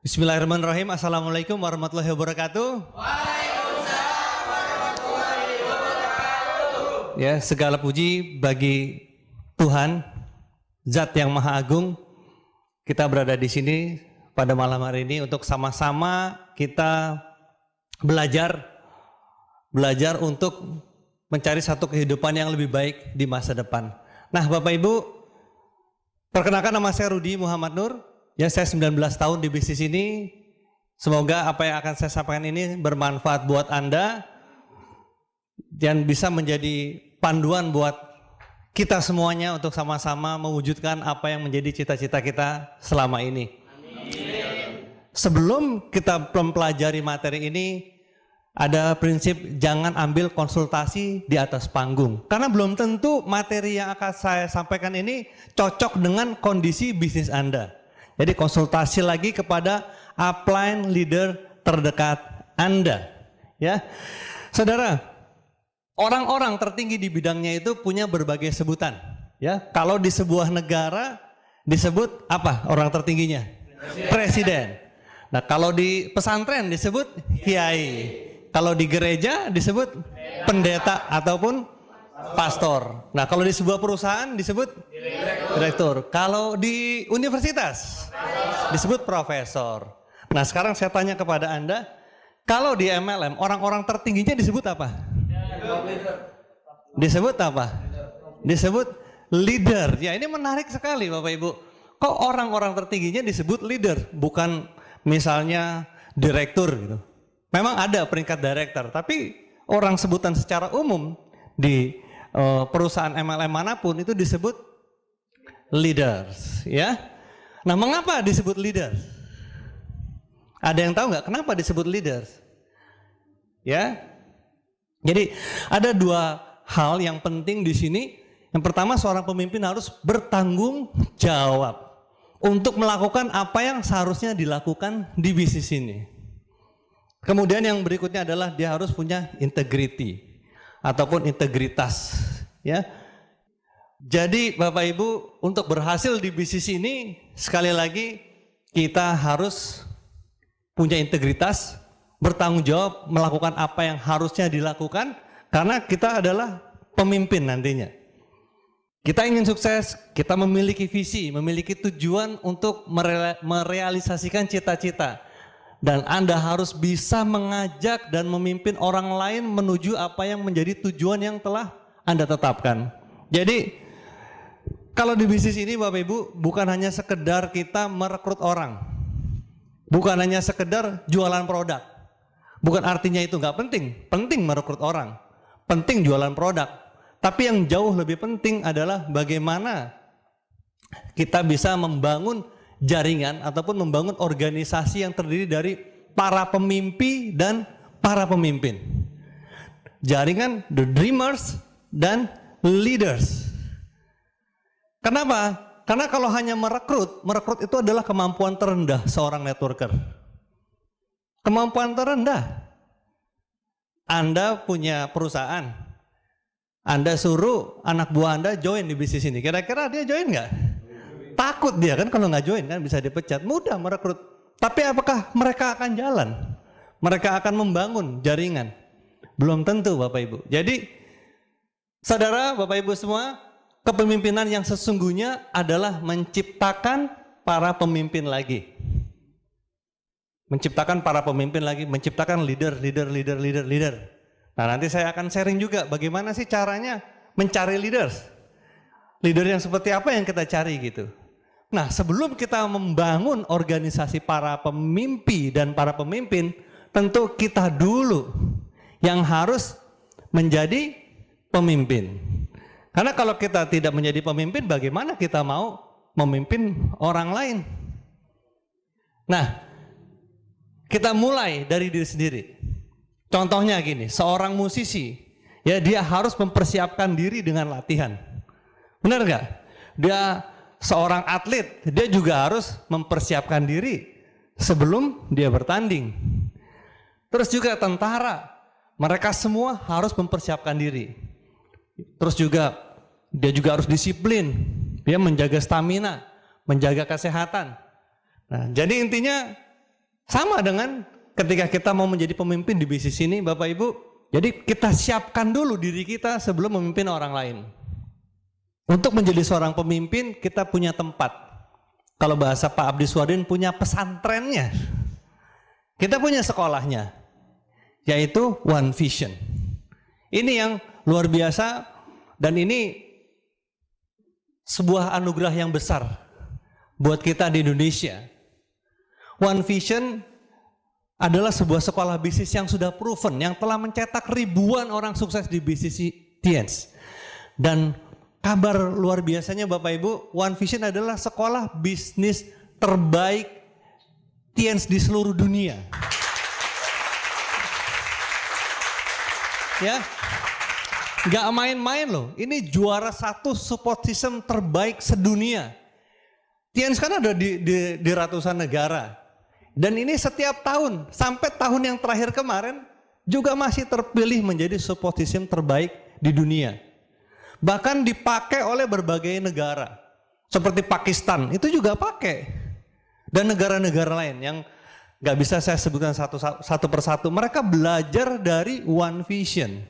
Bismillahirrahmanirrahim. Assalamualaikum warahmatullahi wabarakatuh. Waalaikumsalam warahmatullahi wabarakatuh. Ya, segala puji bagi Tuhan, Zat yang Maha Agung. Kita berada di sini pada malam hari ini untuk sama-sama kita belajar untuk mencari satu kehidupan yang lebih baik di masa depan. Nah, Bapak Ibu, perkenalkan nama saya Rudi Muhammad Nur. Ya, saya 19 tahun di bisnis ini. Semoga apa yang akan saya sampaikan ini bermanfaat buat Anda dan bisa menjadi panduan buat kita semuanya untuk sama-sama mewujudkan apa yang menjadi cita-cita kita selama ini. Amin. Sebelum kita mempelajari materi ini, ada prinsip jangan ambil konsultasi di atas panggung. Karena belum tentu materi yang akan saya sampaikan ini cocok dengan kondisi bisnis Anda. Jadi konsultasi lagi kepada upline leader terdekat Anda. Ya, saudara, orang-orang tertinggi di bidangnya itu punya berbagai sebutan. Ya, kalau di sebuah negara disebut apa orang tertingginya? Presiden. Nah, kalau di pesantren disebut kiai. Kalau di gereja disebut pendeta ataupun pastor. Nah, kalau di sebuah perusahaan disebut direktur. Kalau di universitas disebut profesor. Nah, sekarang saya tanya kepada Anda, kalau di MLM orang-orang tertingginya disebut apa? Disebut apa? Disebut leader. Ya, ini menarik sekali Bapak Ibu. Kok orang-orang tertingginya disebut leader, bukan misalnya direktur gitu. Memang ada peringkat director, tapi orang sebutan secara umum di perusahaan MLM manapun itu disebut leaders, ya. Nah, mengapa disebut leaders? Ada yang tahu nggak kenapa disebut leaders? Ya, jadi ada dua hal yang penting di sini. Yang pertama, seorang pemimpin harus bertanggung jawab untuk melakukan apa yang seharusnya dilakukan di bisnis ini. Kemudian yang berikutnya adalah dia harus punya integrity ataupun integritas, ya. Jadi Bapak Ibu, untuk berhasil di bisnis ini sekali lagi kita harus punya integritas, bertanggung jawab melakukan apa yang harusnya dilakukan karena kita adalah pemimpin nantinya. Kita ingin sukses, kita memiliki visi, memiliki tujuan untuk merealisasikan cita-cita. Dan Anda harus bisa mengajak dan memimpin orang lain menuju apa yang menjadi tujuan yang telah Anda tetapkan. Jadi, kalau di bisnis ini Bapak Ibu, bukan hanya sekedar kita merekrut orang. Bukan hanya sekedar jualan produk. Bukan artinya itu nggak penting. Penting merekrut orang. Penting jualan produk. Tapi yang jauh lebih penting adalah bagaimana kita bisa membangun jaringan ataupun membangun organisasi yang terdiri dari para pemimpi dan para pemimpin. Jaringan the dreamers dan leaders. Kenapa? Karena kalau hanya merekrut itu adalah kemampuan terendah seorang networker. Kemampuan terendah. Anda punya perusahaan, Anda suruh anak buah Anda join di bisnis ini. Kira-kira dia join nggak? Takut dia kan kalau nggak join kan bisa dipecat. Mudah merekrut. Tapi apakah mereka akan jalan? Mereka akan membangun jaringan? Belum tentu Bapak Ibu. Jadi saudara Bapak Ibu semua, kepemimpinan yang sesungguhnya adalah menciptakan para pemimpin lagi. Menciptakan para pemimpin lagi, menciptakan leader. Nah, nanti saya akan sharing juga bagaimana sih caranya mencari leaders. Leader yang seperti apa yang kita cari gitu. Nah, sebelum kita membangun organisasi para pemimpi dan para pemimpin, tentu kita dulu yang harus menjadi pemimpin. Karena kalau kita tidak menjadi pemimpin, bagaimana kita mau memimpin orang lain? Nah, kita mulai dari diri sendiri. Contohnya gini, seorang musisi, ya dia harus mempersiapkan diri dengan latihan. Benar nggak? Dia seorang atlet, dia juga harus mempersiapkan diri sebelum dia bertanding. Terus juga tentara, mereka semua harus mempersiapkan diri. Terus juga dia juga harus disiplin, dia menjaga stamina, menjaga kesehatan. Nah, jadi intinya Sama dengan ketika kita mau menjadi pemimpin di bisnis ini, Bapak Ibu, jadi kita siapkan dulu diri kita sebelum memimpin orang lain. Untuk menjadi seorang pemimpin, kita punya tempat. Kalau bahasa Pak Abdi Swadin, punya pesantrennya. Kita punya sekolahnya, yaitu One Vision. Ini yang luar biasa, dan ini sebuah anugerah yang besar buat kita di Indonesia. One Vision adalah sebuah sekolah bisnis yang sudah proven, yang telah mencetak ribuan orang sukses di bisnis Tiens. Dan kabar luar biasanya Bapak Ibu, One Vision adalah sekolah bisnis terbaik Tiens di seluruh dunia. Ya, nggak main-main loh. Ini juara satu support system terbaik sedunia. Tiens kan ada di ratusan negara. Dan ini setiap tahun, sampai tahun yang terakhir kemarin, juga masih terpilih menjadi support system terbaik di dunia. Bahkan dipakai oleh berbagai negara. Seperti Pakistan, itu juga pakai. Dan negara-negara lain yang gak bisa saya sebutkan satu persatu. Mereka belajar dari One Vision.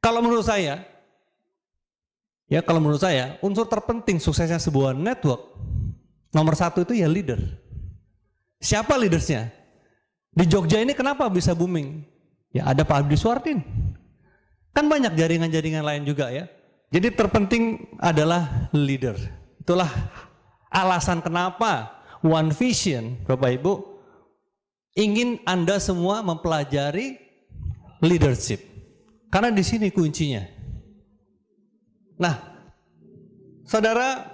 Kalau menurut saya, unsur terpenting suksesnya sebuah network, nomor satu itu ya leader. Siapa leadersnya? Di Jogja ini kenapa bisa booming? Ya ada Pak Abdi Swadin. Kan banyak jaringan-jaringan lain juga ya. Jadi terpenting adalah leader. Itulah alasan kenapa One Vision, Bapak Ibu, ingin Anda semua mempelajari leadership. Karena di sini kuncinya. Nah, saudara,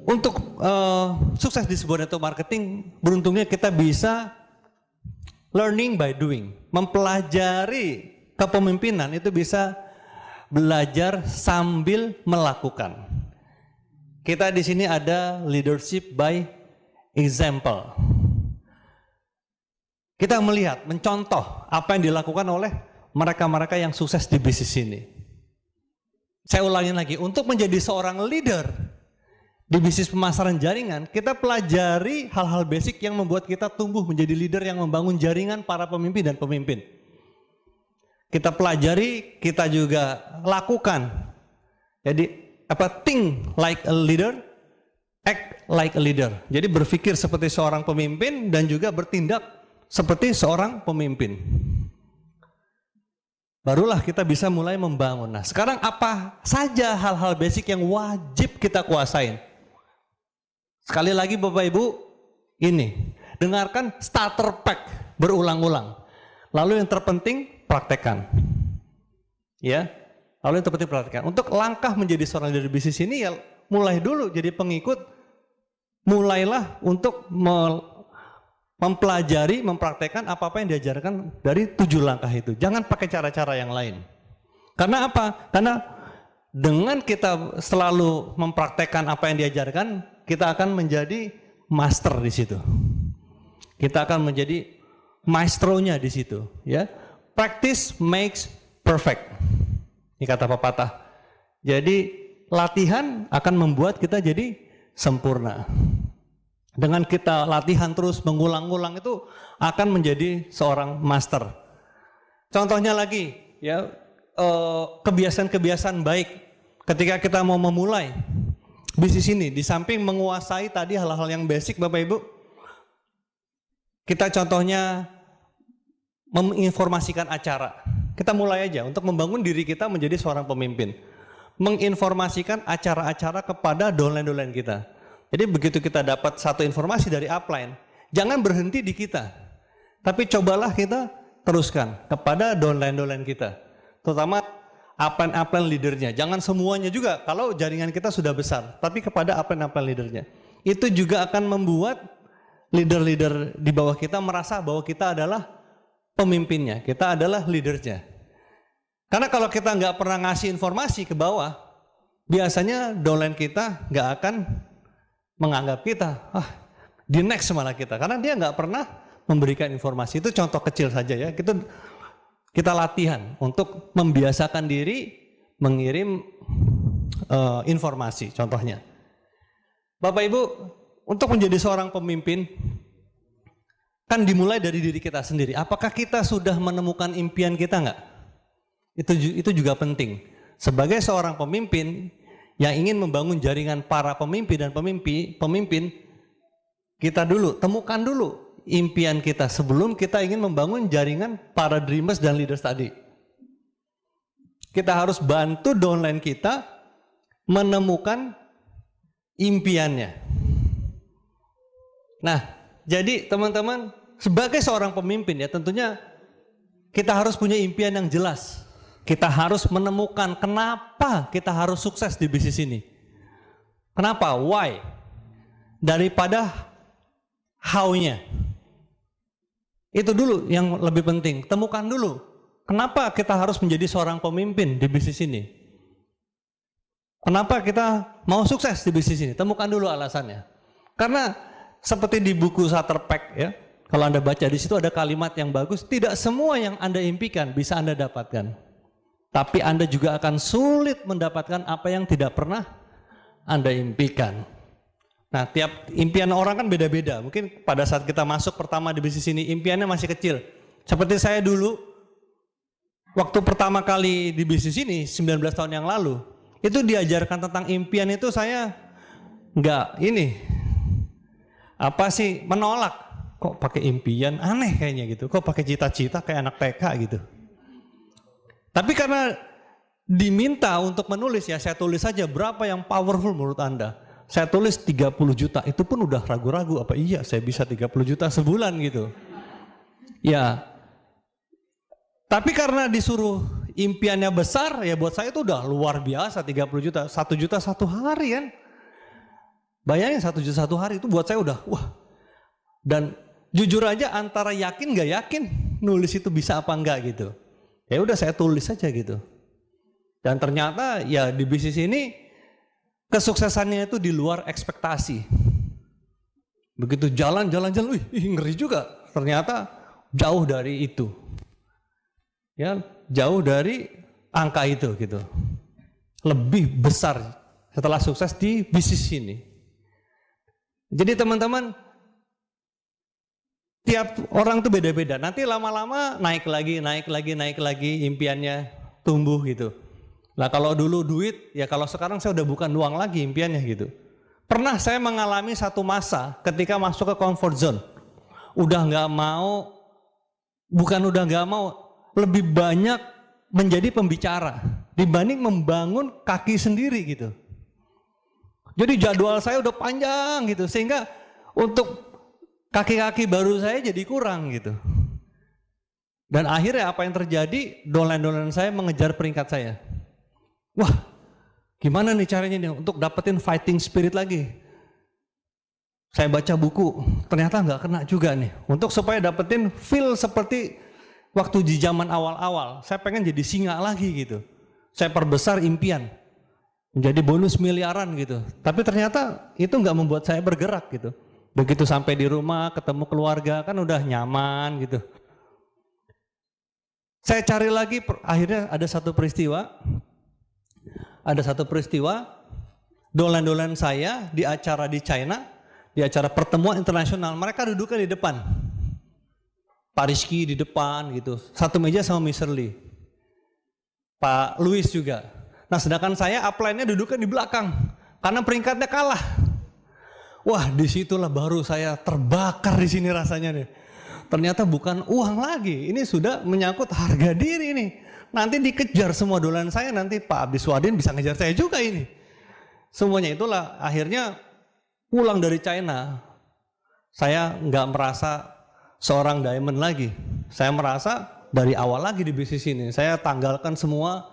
untuk sukses di sebuah network marketing, beruntungnya kita bisa learning by doing. Mempelajari kepemimpinan itu bisa belajar sambil melakukan. Kita di sini ada leadership by example. Kita melihat, mencontoh apa yang dilakukan oleh mereka-mereka yang sukses di bisnis ini. Saya ulangi lagi, untuk menjadi seorang leader di bisnis pemasaran jaringan, kita pelajari hal-hal basic yang membuat kita tumbuh menjadi leader yang membangun jaringan para pemimpin dan pemimpin. Kita pelajari, kita juga lakukan. Jadi think like a leader, act like a leader. Jadi berpikir seperti seorang pemimpin dan juga bertindak seperti seorang pemimpin. Barulah kita bisa mulai membangun. Nah, sekarang apa saja hal-hal basic yang wajib kita kuasain? Sekali lagi Bapak Ibu, ini dengarkan starter pack berulang-ulang. Lalu yang terpenting praktekkan. Ya. Lalu yang terpenting praktekkan. Untuk langkah menjadi seorang leader bisnis ini ya mulai dulu jadi pengikut. Mulailah untuk mempelajari, mempraktekkan apa-apa yang diajarkan dari 7 langkah itu. Jangan pakai cara-cara yang lain. Karena apa? Karena dengan kita selalu mempraktekkan apa yang diajarkan, kita akan menjadi master di situ. Kita akan menjadi maestronya di situ, ya. Practice makes perfect. Ini kata pepatah. Jadi latihan akan membuat kita jadi sempurna. Dengan kita latihan terus mengulang-ulang itu akan menjadi seorang master. Contohnya lagi, ya, kebiasaan-kebiasaan baik ketika kita mau memulai bisnis ini, di samping menguasai tadi hal-hal yang basic Bapak Ibu, kita contohnya menginformasikan acara. Kita mulai aja untuk membangun diri kita menjadi seorang pemimpin. Menginformasikan acara-acara kepada downline-downline kita. Jadi begitu kita dapat satu informasi dari upline, jangan berhenti di kita. Tapi cobalah kita teruskan kepada downline-downline kita. Terutama upline-upline leadernya. Jangan semuanya juga kalau jaringan kita sudah besar, tapi kepada upline-upline leadernya. Itu juga akan membuat leader-leader di bawah kita merasa bahwa kita adalah pemimpinnya, kita adalah leadernya. Karena kalau kita nggak pernah ngasih informasi ke bawah, biasanya downline kita nggak akan menganggap kita, di next malah kita. Karena dia nggak pernah memberikan informasi. Itu contoh kecil saja ya. Kita latihan untuk membiasakan diri mengirim informasi, contohnya. Bapak Ibu, untuk menjadi seorang pemimpin, kan dimulai dari diri kita sendiri. Apakah kita sudah menemukan impian kita nggak? Itu juga penting. Sebagai seorang pemimpin yang ingin membangun jaringan para pemimpin dan pemimpin, kita dulu temukan dulu impian kita sebelum kita ingin membangun jaringan para dreamers dan leaders tadi. Kita harus bantu downline kita menemukan impiannya. Nah, jadi teman-teman, sebagai seorang pemimpin ya tentunya kita harus punya impian yang jelas. Kita harus menemukan kenapa kita harus sukses di bisnis ini. Kenapa? Why? Daripada how-nya. Itu dulu yang lebih penting. Temukan dulu kenapa kita harus menjadi seorang pemimpin di bisnis ini. Kenapa kita mau sukses di bisnis ini? Temukan dulu alasannya. Karena seperti di buku Starter Pack ya, kalau Anda baca di situ ada kalimat yang bagus, tidak semua yang Anda impikan bisa Anda dapatkan. Tapi Anda juga akan sulit mendapatkan apa yang tidak pernah Anda impikan. Nah, tiap impian orang kan beda-beda. Mungkin pada saat kita masuk pertama di bisnis ini, impiannya masih kecil. Seperti saya dulu, waktu pertama kali di bisnis ini, 19 tahun yang lalu, itu diajarkan tentang impian itu saya menolak. Kok pakai impian? Aneh kayaknya gitu. Kok pakai cita-cita kayak anak TK gitu. Tapi karena diminta untuk menulis ya, saya tulis saja berapa yang powerful menurut Anda. Saya tulis 30 juta, itu pun udah ragu-ragu apa iya saya bisa 30 juta sebulan gitu. Ya, tapi karena disuruh impiannya besar, ya buat saya itu udah luar biasa 30 juta. 1 juta satu hari kan. Bayangin 1 juta satu hari itu buat saya udah wah. Dan jujur aja antara yakin gak yakin nulis itu bisa apa enggak gitu. Ya udah saya tulis saja gitu. Dan ternyata ya di bisnis ini kesuksesannya itu di luar ekspektasi. Begitu jalan, wih ngeri juga. Ternyata jauh dari itu. Ya, jauh dari angka itu gitu. Lebih besar setelah sukses di bisnis ini. Jadi teman-teman, tiap orang tuh beda-beda. Nanti lama-lama naik lagi impiannya tumbuh gitu. Nah kalau dulu duit, ya kalau sekarang saya udah bukan uang lagi impiannya gitu. Pernah saya mengalami satu masa ketika masuk ke comfort zone. Lebih banyak menjadi pembicara dibanding membangun kaki sendiri gitu. Jadi jadwal saya udah panjang gitu, sehingga untuk kaki-kaki baru saya jadi kurang gitu. Dan akhirnya apa yang terjadi, downline saya mengejar peringkat saya. Wah, gimana nih caranya nih untuk dapetin fighting spirit lagi? Saya baca buku, ternyata nggak kena juga nih. Untuk supaya dapetin feel seperti waktu di zaman awal-awal, saya pengen jadi singa lagi gitu. Saya perbesar impian, menjadi bonus miliaran gitu. Tapi ternyata itu nggak membuat saya bergerak gitu. Begitu sampai di rumah, ketemu keluarga, kan udah nyaman gitu. Saya cari lagi, akhirnya ada satu peristiwa, dolan-dolan saya di acara di China, di acara pertemuan internasional, mereka duduknya di depan. Pak Rizky di depan gitu, satu meja sama Mr. Lee. Pak Louis juga. Nah sedangkan saya upline-nya duduknya di belakang, karena peringkatnya kalah. Wah, disitulah baru saya terbakar di sini rasanya nih. Ternyata bukan uang lagi, ini sudah menyangkut harga diri nih. Nanti dikejar semua dolan saya, nanti Pak Abdiswadin bisa ngejar saya juga ini. Semuanya itulah akhirnya pulang dari China. Saya nggak merasa seorang diamond lagi. Saya merasa dari awal lagi di bisnis ini. Saya tanggalkan semua,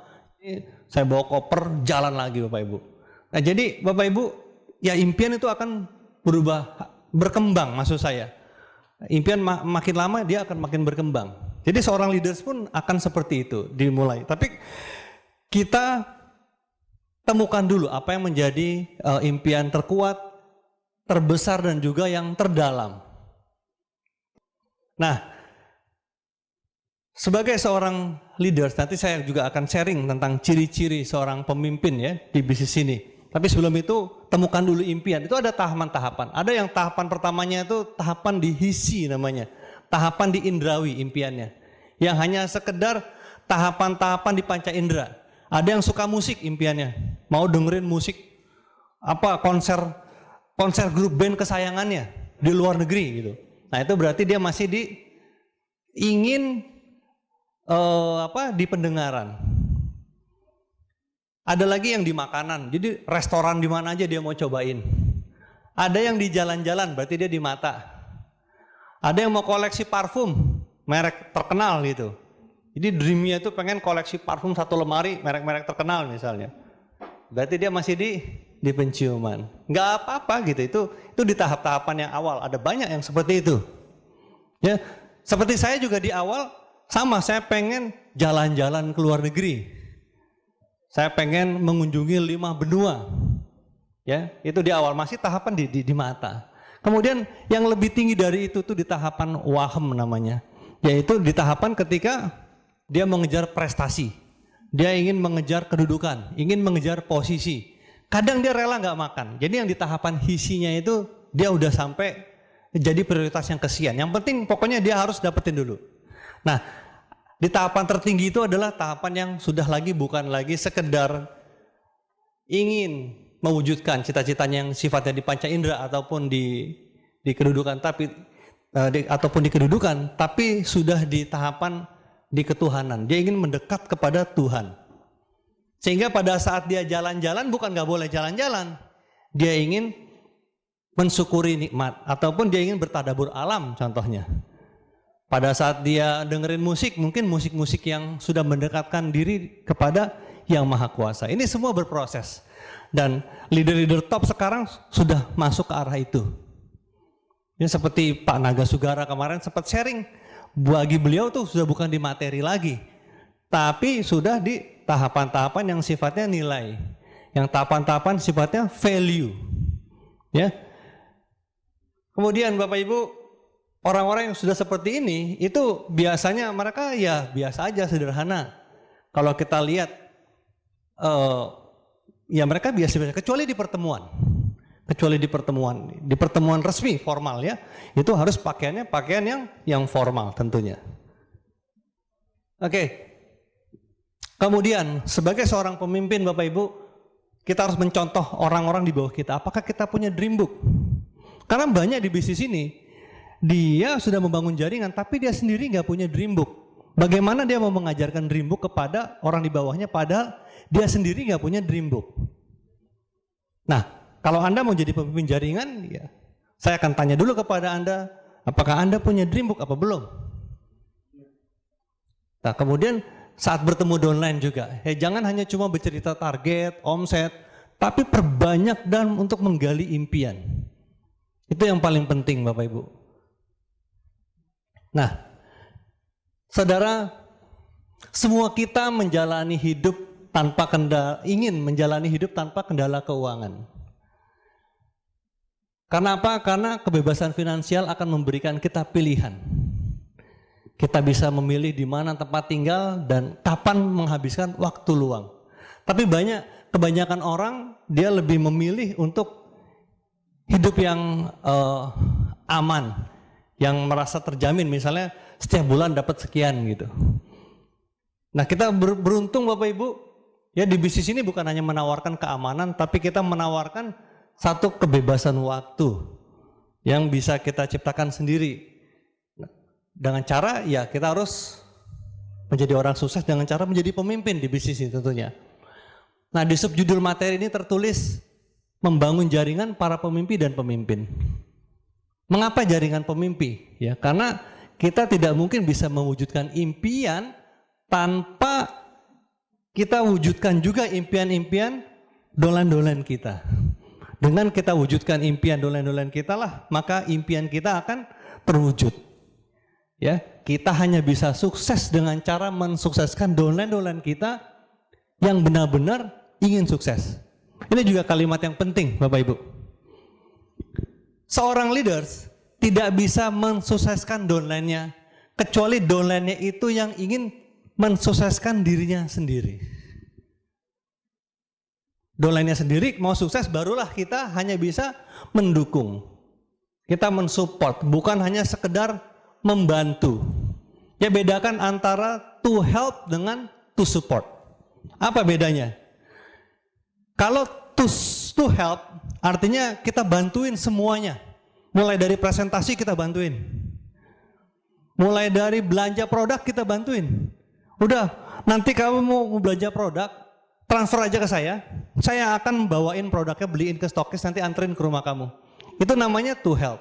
saya bawa koper, jalan lagi Bapak Ibu. Nah jadi Bapak Ibu, ya impian itu akan berkembang maksud saya. Impian makin lama dia akan makin berkembang. Jadi seorang leaders pun akan seperti itu dimulai. Tapi kita temukan dulu apa yang menjadi impian terkuat, terbesar dan juga yang terdalam. Nah, sebagai seorang leaders nanti saya juga akan sharing tentang ciri-ciri seorang pemimpin ya di bisnis ini. Tapi sebelum itu temukan dulu impian. Itu ada tahapan-tahapan. Ada yang tahapan pertamanya itu tahapan dihisi namanya. tahapan di indrawi impiannya. Yang hanya sekedar tahapan-tahapan di panca indera. Ada yang suka musik impiannya, mau dengerin musik konser grup band kesayangannya di luar negeri gitu. Nah, itu berarti dia masih ingin di pendengaran. Ada lagi yang di makanan, jadi restoran di mana aja dia mau cobain. Ada yang di jalan-jalan, berarti dia di mata. Ada yang mau koleksi parfum, merek terkenal gitu. Jadi dreamnya itu pengen koleksi parfum satu lemari, merek-merek terkenal misalnya. Berarti dia masih di penciuman. Nggak apa-apa gitu, itu di tahap-tahapan yang awal. Ada banyak yang seperti itu. Ya, seperti saya juga di awal sama, saya pengen jalan-jalan ke luar negeri. Saya pengen mengunjungi 5 benua. Ya, itu di awal masih tahapan di mata. Kemudian yang lebih tinggi dari itu tuh di tahapan wahem namanya. Yaitu di tahapan ketika dia mengejar prestasi. Dia ingin mengejar kedudukan, ingin mengejar posisi. Kadang dia rela nggak makan. Jadi yang di tahapan hisinya itu dia udah sampai jadi prioritas yang kesian. Yang penting pokoknya dia harus dapetin dulu. Nah, di tahapan tertinggi itu adalah tahapan yang sudah bukan lagi sekedar ingin mewujudkan cita-citanya yang sifatnya di panca indera ataupun di kedudukan, tapi sudah di tahapan di ketuhanan. Dia ingin mendekat kepada Tuhan. Sehingga pada saat dia jalan-jalan bukan nggak boleh jalan-jalan. Dia ingin mensyukuri nikmat ataupun dia ingin bertadabur alam contohnya. Pada saat dia dengerin musik, mungkin musik-musik yang sudah mendekatkan diri kepada Yang Maha Kuasa. Ini semua berproses. Dan leader-leader top sekarang sudah masuk ke arah itu. Ya, seperti Pak Naga Sugara kemarin sempat sharing, bagi beliau tuh sudah bukan di materi lagi, tapi sudah di tahapan-tahapan yang sifatnya nilai, yang tahapan-tahapan sifatnya value. Ya. Kemudian Bapak Ibu, orang-orang yang sudah seperti ini itu biasanya mereka ya biasa aja, sederhana. Kalau kita lihat ya mereka biasa-biasa, kecuali di pertemuan resmi formal ya, itu harus pakaiannya pakaian yang formal tentunya. Oke. Kemudian sebagai seorang pemimpin Bapak Ibu, kita harus mencontoh orang-orang di bawah kita. Apakah kita punya dream book? Karena banyak di bisnis ini dia sudah membangun jaringan, tapi dia sendiri nggak punya dream book. Bagaimana dia mau mengajarkan dream book kepada orang di bawahnya, padahal dia sendiri nggak punya dream book? Nah, kalau Anda mau jadi pemimpin jaringan, ya, saya akan tanya dulu kepada Anda, apakah Anda punya dream book apa belum? Nah, kemudian saat bertemu downline juga, jangan hanya cuma bercerita target, omset, tapi perbanyak dan untuk menggali impian. Itu yang paling penting Bapak Ibu. Nah, saudara, semua kita menjalani hidup tanpa kendala, ingin menjalani hidup tanpa kendala keuangan. Karena apa? Karena kebebasan finansial akan memberikan kita pilihan. Kita bisa memilih di mana tempat tinggal dan kapan menghabiskan waktu luang. Tapi kebanyakan orang dia lebih memilih untuk hidup yang aman, yang merasa terjamin, misalnya setiap bulan dapat sekian gitu. Nah, kita beruntung Bapak Ibu, ya di bisnis ini bukan hanya menawarkan keamanan, tapi kita menawarkan satu kebebasan waktu yang bisa kita ciptakan sendiri. Dengan cara ya kita harus menjadi orang sukses dengan cara menjadi pemimpin di bisnis ini tentunya. Nah, di subjudul materi ini tertulis membangun jaringan para pemimpi dan pemimpin. Mengapa jaringan pemimpi? Ya, karena kita tidak mungkin bisa mewujudkan impian tanpa kita wujudkan juga impian-impian dolan-dolan kita. Dengan kita wujudkan impian dolan-dolan kita lah, maka impian kita akan terwujud. Ya, kita hanya bisa sukses dengan cara mensukseskan dolan-dolan kita yang benar-benar ingin sukses. Ini juga kalimat yang penting Bapak Ibu. Seorang leaders tidak bisa mensukseskan downline-nya kecuali downline-nya itu yang ingin mensukseskan dirinya sendiri. Downline-nya sendiri mau sukses, barulah kita hanya bisa mendukung. Kita mensupport, bukan hanya sekedar membantu. Ya, bedakan antara to help dengan to support. Apa bedanya? Kalau to help artinya kita bantuin semuanya. Mulai dari presentasi kita bantuin. Mulai dari belanja produk kita bantuin. Udah, nanti kamu mau belanja produk, transfer aja ke saya akan bawain produknya, beliin ke stokis, nanti anterin ke rumah kamu. Itu namanya to help.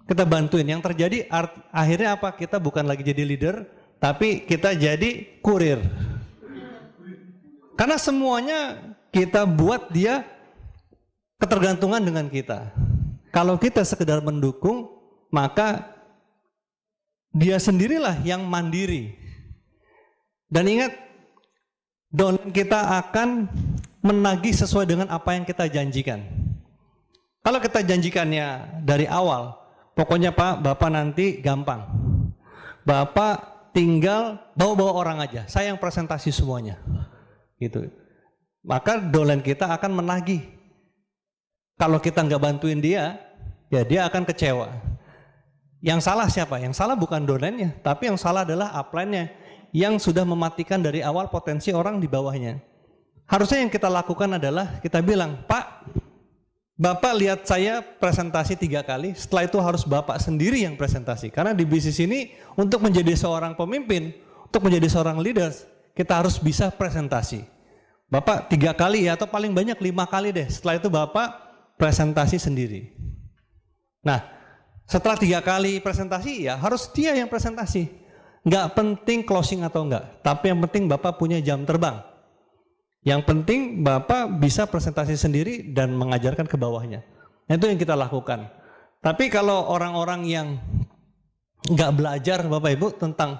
Kita bantuin. Yang terjadi akhirnya apa? Kita bukan lagi jadi leader, tapi kita jadi kurir. Karena semuanya kita buat dia ketergantungan dengan kita. Kalau kita sekedar mendukung, maka dia sendirilah yang mandiri. Dan ingat, downline kita akan menagih sesuai dengan apa yang kita janjikan. Kalau kita janjikannya dari awal, pokoknya Pak, Bapak nanti gampang. Bapak tinggal bawa-bawa orang aja, saya yang presentasi semuanya. Gitu. Maka downline kita akan menagih. Kalau kita nggak bantuin dia, ya dia akan kecewa. Yang salah siapa? Yang salah bukan downline-nya, tapi yang salah adalah upline-nya yang sudah mematikan dari awal potensi orang di bawahnya. Harusnya yang kita lakukan adalah kita bilang, Pak, Bapak lihat saya presentasi 3 kali, setelah itu harus Bapak sendiri yang presentasi. Karena di bisnis ini untuk menjadi seorang pemimpin, untuk menjadi seorang leaders, kita harus bisa presentasi. Bapak 3 kali ya, atau paling banyak 5 kali deh, setelah itu Bapak presentasi sendiri. Nah, setelah 3 kali presentasi ya harus dia yang presentasi. Nggak penting closing atau enggak, tapi yang penting Bapak punya jam terbang. Yang penting Bapak bisa presentasi sendiri dan mengajarkan ke bawahnya. Nah, itu yang kita lakukan. Tapi kalau orang-orang yang nggak belajar Bapak Ibu tentang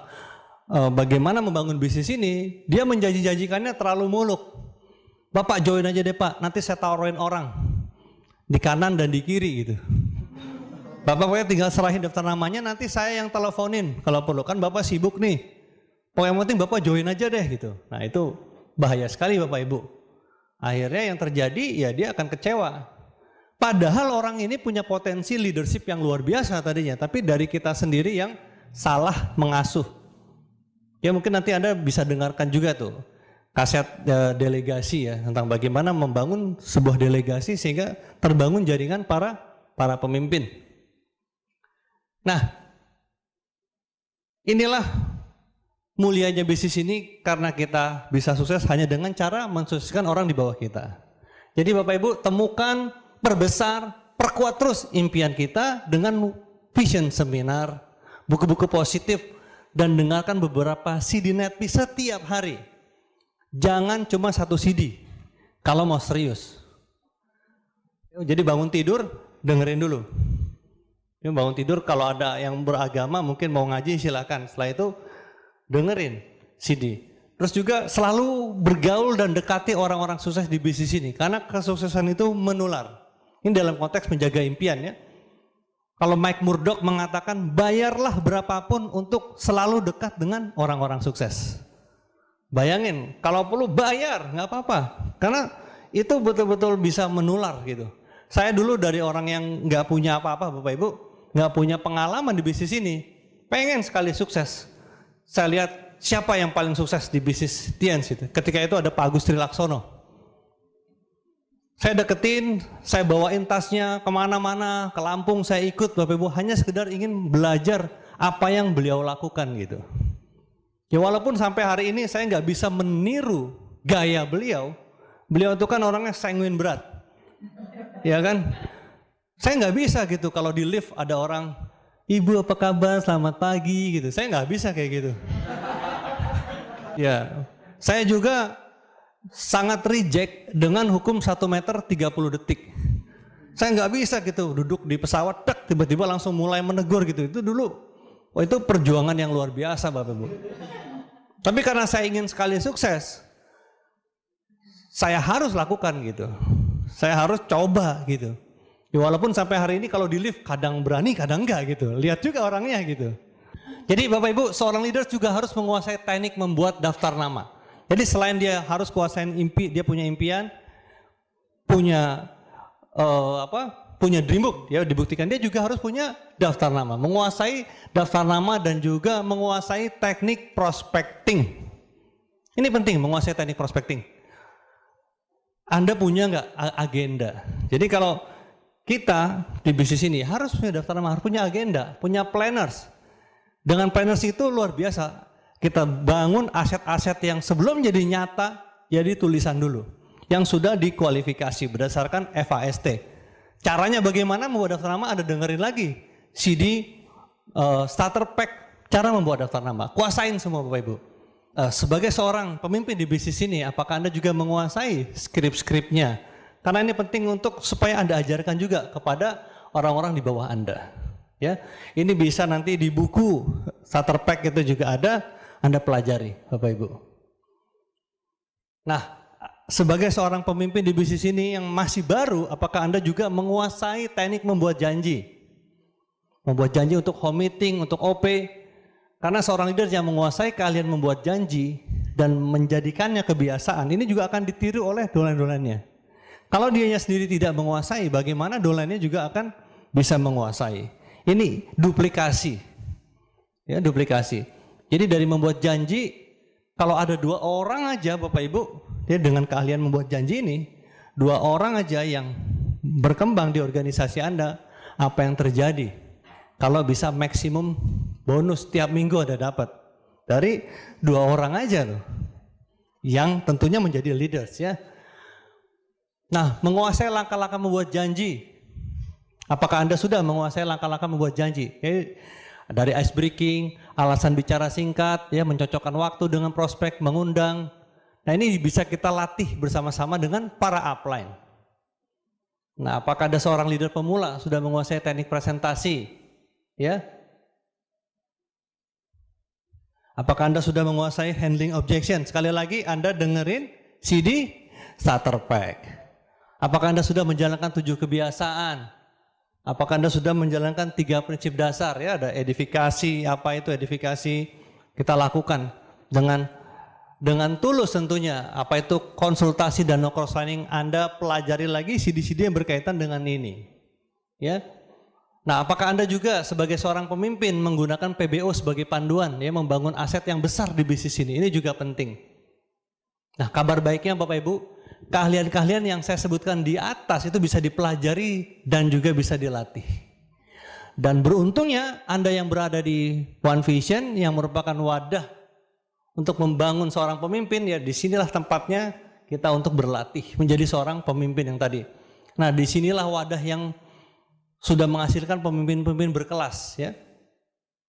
bagaimana membangun bisnis ini, dia menjanji-janjikannya terlalu muluk. Bapak join aja deh Pak, nanti saya taruhin orang di kanan dan di kiri gitu. Bapak pokoknya tinggal serahin daftar namanya, nanti saya yang teleponin kalau perlu. Kan Bapak sibuk nih. Pokoknya yang penting Bapak join aja deh gitu. Nah, itu bahaya sekali Bapak Ibu. Akhirnya yang terjadi ya dia akan kecewa. Padahal orang ini punya potensi leadership yang luar biasa tadinya, tapi dari kita sendiri yang salah mengasuh. Ya mungkin nanti Anda bisa dengarkan juga tuh kaset delegasi ya, tentang bagaimana membangun sebuah delegasi sehingga terbangun jaringan para pemimpin. Nah, inilah mulianya bisnis ini karena kita bisa sukses hanya dengan cara mensukseskan orang di bawah kita. Jadi Bapak Ibu, temukan, perbesar, perkuat terus impian kita dengan vision seminar, buku-buku positif, dan dengarkan beberapa CD Netpi setiap hari. Jangan cuma 1 CD kalau mau serius. Jadi bangun tidur, dengerin dulu. Bangun tidur kalau ada yang beragama mungkin mau ngaji silakan. Setelah itu dengerin CD. Terus juga selalu bergaul dan dekati orang-orang sukses di bisnis ini. Karena kesuksesan itu menular. Ini dalam konteks menjaga impian ya. Kalau Mike Murdock mengatakan bayarlah berapapun untuk selalu dekat dengan orang-orang sukses. Bayangin, kalau perlu bayar nggak apa-apa. Karena itu betul-betul bisa menular gitu. Saya dulu dari orang yang nggak punya apa-apa Bapak Ibu, nggak punya pengalaman di bisnis ini, pengen sekali sukses. Saya lihat siapa yang paling sukses di bisnis Tiens itu. Ketika itu ada Pak Agus Trilaksono. Saya deketin, saya bawain tasnya kemana-mana, ke Lampung saya ikut Bapak Ibu, hanya sekedar ingin belajar apa yang beliau lakukan gitu. Ya walaupun sampai hari ini saya nggak bisa meniru gaya beliau. Beliau itu kan orangnya sanguin berat, ya kan? Saya nggak bisa gitu kalau di lift ada orang, Ibu apa kabar, selamat pagi gitu. Saya nggak bisa kayak gitu. Ya, saya juga sangat reject dengan hukum 1 meter 30 detik. Saya nggak bisa gitu duduk di pesawat, tiba-tiba langsung mulai menegur gitu. Itu dulu, itu perjuangan yang luar biasa Bapak Ibu. Tapi karena saya ingin sekali sukses, saya harus lakukan gitu. Saya harus coba gitu. Ya, walaupun sampai hari ini kalau di lift kadang berani, kadang enggak gitu. Lihat juga orangnya gitu. Jadi Bapak Ibu, seorang leader juga harus menguasai teknik membuat daftar nama. Jadi selain dia harus kuasain dia punya impian, punya punya dream book, ya dibuktikan dia juga harus punya daftar nama, menguasai daftar nama dan juga menguasai teknik prospecting. Ini penting, menguasai teknik prospecting. Anda punya nggak agenda? Jadi kalau kita di bisnis ini harus punya daftar nama, harus punya agenda, punya planners. Dengan planners itu luar biasa. Kita bangun aset-aset yang sebelum jadi nyata, jadi tulisan dulu. Yang sudah dikualifikasi berdasarkan FAST. Caranya bagaimana membuat daftar nama, Anda dengerin lagi. CD, starter pack, cara membuat daftar nama. Kuasain semua Bapak Ibu. Sebagai seorang pemimpin di bisnis ini, apakah Anda juga menguasai skrip-skripnya? Karena ini penting untuk supaya Anda ajarkan juga kepada orang-orang di bawah Anda. Ya, ini bisa nanti di buku starter pack itu juga ada, Anda pelajari, Bapak Ibu. Nah, sebagai seorang pemimpin di bisnis ini yang masih baru, apakah Anda juga menguasai teknik membuat janji? Membuat janji untuk home meeting, untuk OP. Karena seorang leader yang menguasai keahlian membuat janji dan menjadikannya kebiasaan, ini juga akan ditiru oleh dolen-dolennya. Kalau dianya sendiri tidak menguasai, bagaimana dolennya juga akan bisa menguasai. Ini duplikasi, ya duplikasi. Jadi dari membuat janji, kalau ada 2 orang aja Bapak Ibu, dia dengan keahlian membuat janji ini, 2 orang aja yang berkembang di organisasi Anda, apa yang terjadi? Kalau bisa maksimum bonus tiap minggu ada dapat dari 2 orang aja loh, yang tentunya menjadi leaders ya. Nah, menguasai langkah-langkah membuat janji. Apakah Anda sudah menguasai langkah-langkah membuat janji? Dari ice breaking, alasan bicara singkat, ya mencocokkan waktu dengan prospek, mengundang. Nah ini bisa kita latih bersama-sama dengan para upline. Nah apakah ada seorang leader pemula sudah menguasai teknik presentasi? Ya. Apakah Anda sudah menguasai handling objection? Sekali lagi Anda dengerin CD starter pack. Apakah Anda sudah menjalankan 7 kebiasaan? Apakah Anda sudah menjalankan 3 prinsip dasar? Ya, ada edifikasi, apa itu edifikasi? Kita lakukan dengan tulus tentunya. Apa itu konsultasi dan no cross lining? Anda pelajari lagi CD-CD yang berkaitan dengan ini. Ya. Nah, apakah Anda juga sebagai seorang pemimpin menggunakan PBO sebagai panduan, ya, membangun aset yang besar di bisnis ini? Ini juga penting. Nah, kabar baiknya Bapak Ibu, keahlian-keahlian yang saya sebutkan di atas itu bisa dipelajari dan juga bisa dilatih. Dan beruntungnya Anda yang berada di One Vision yang merupakan wadah untuk membangun seorang pemimpin, ya disinilah tempatnya kita untuk berlatih menjadi seorang pemimpin yang tadi. Nah disinilah wadah yang sudah menghasilkan pemimpin-pemimpin berkelas ya.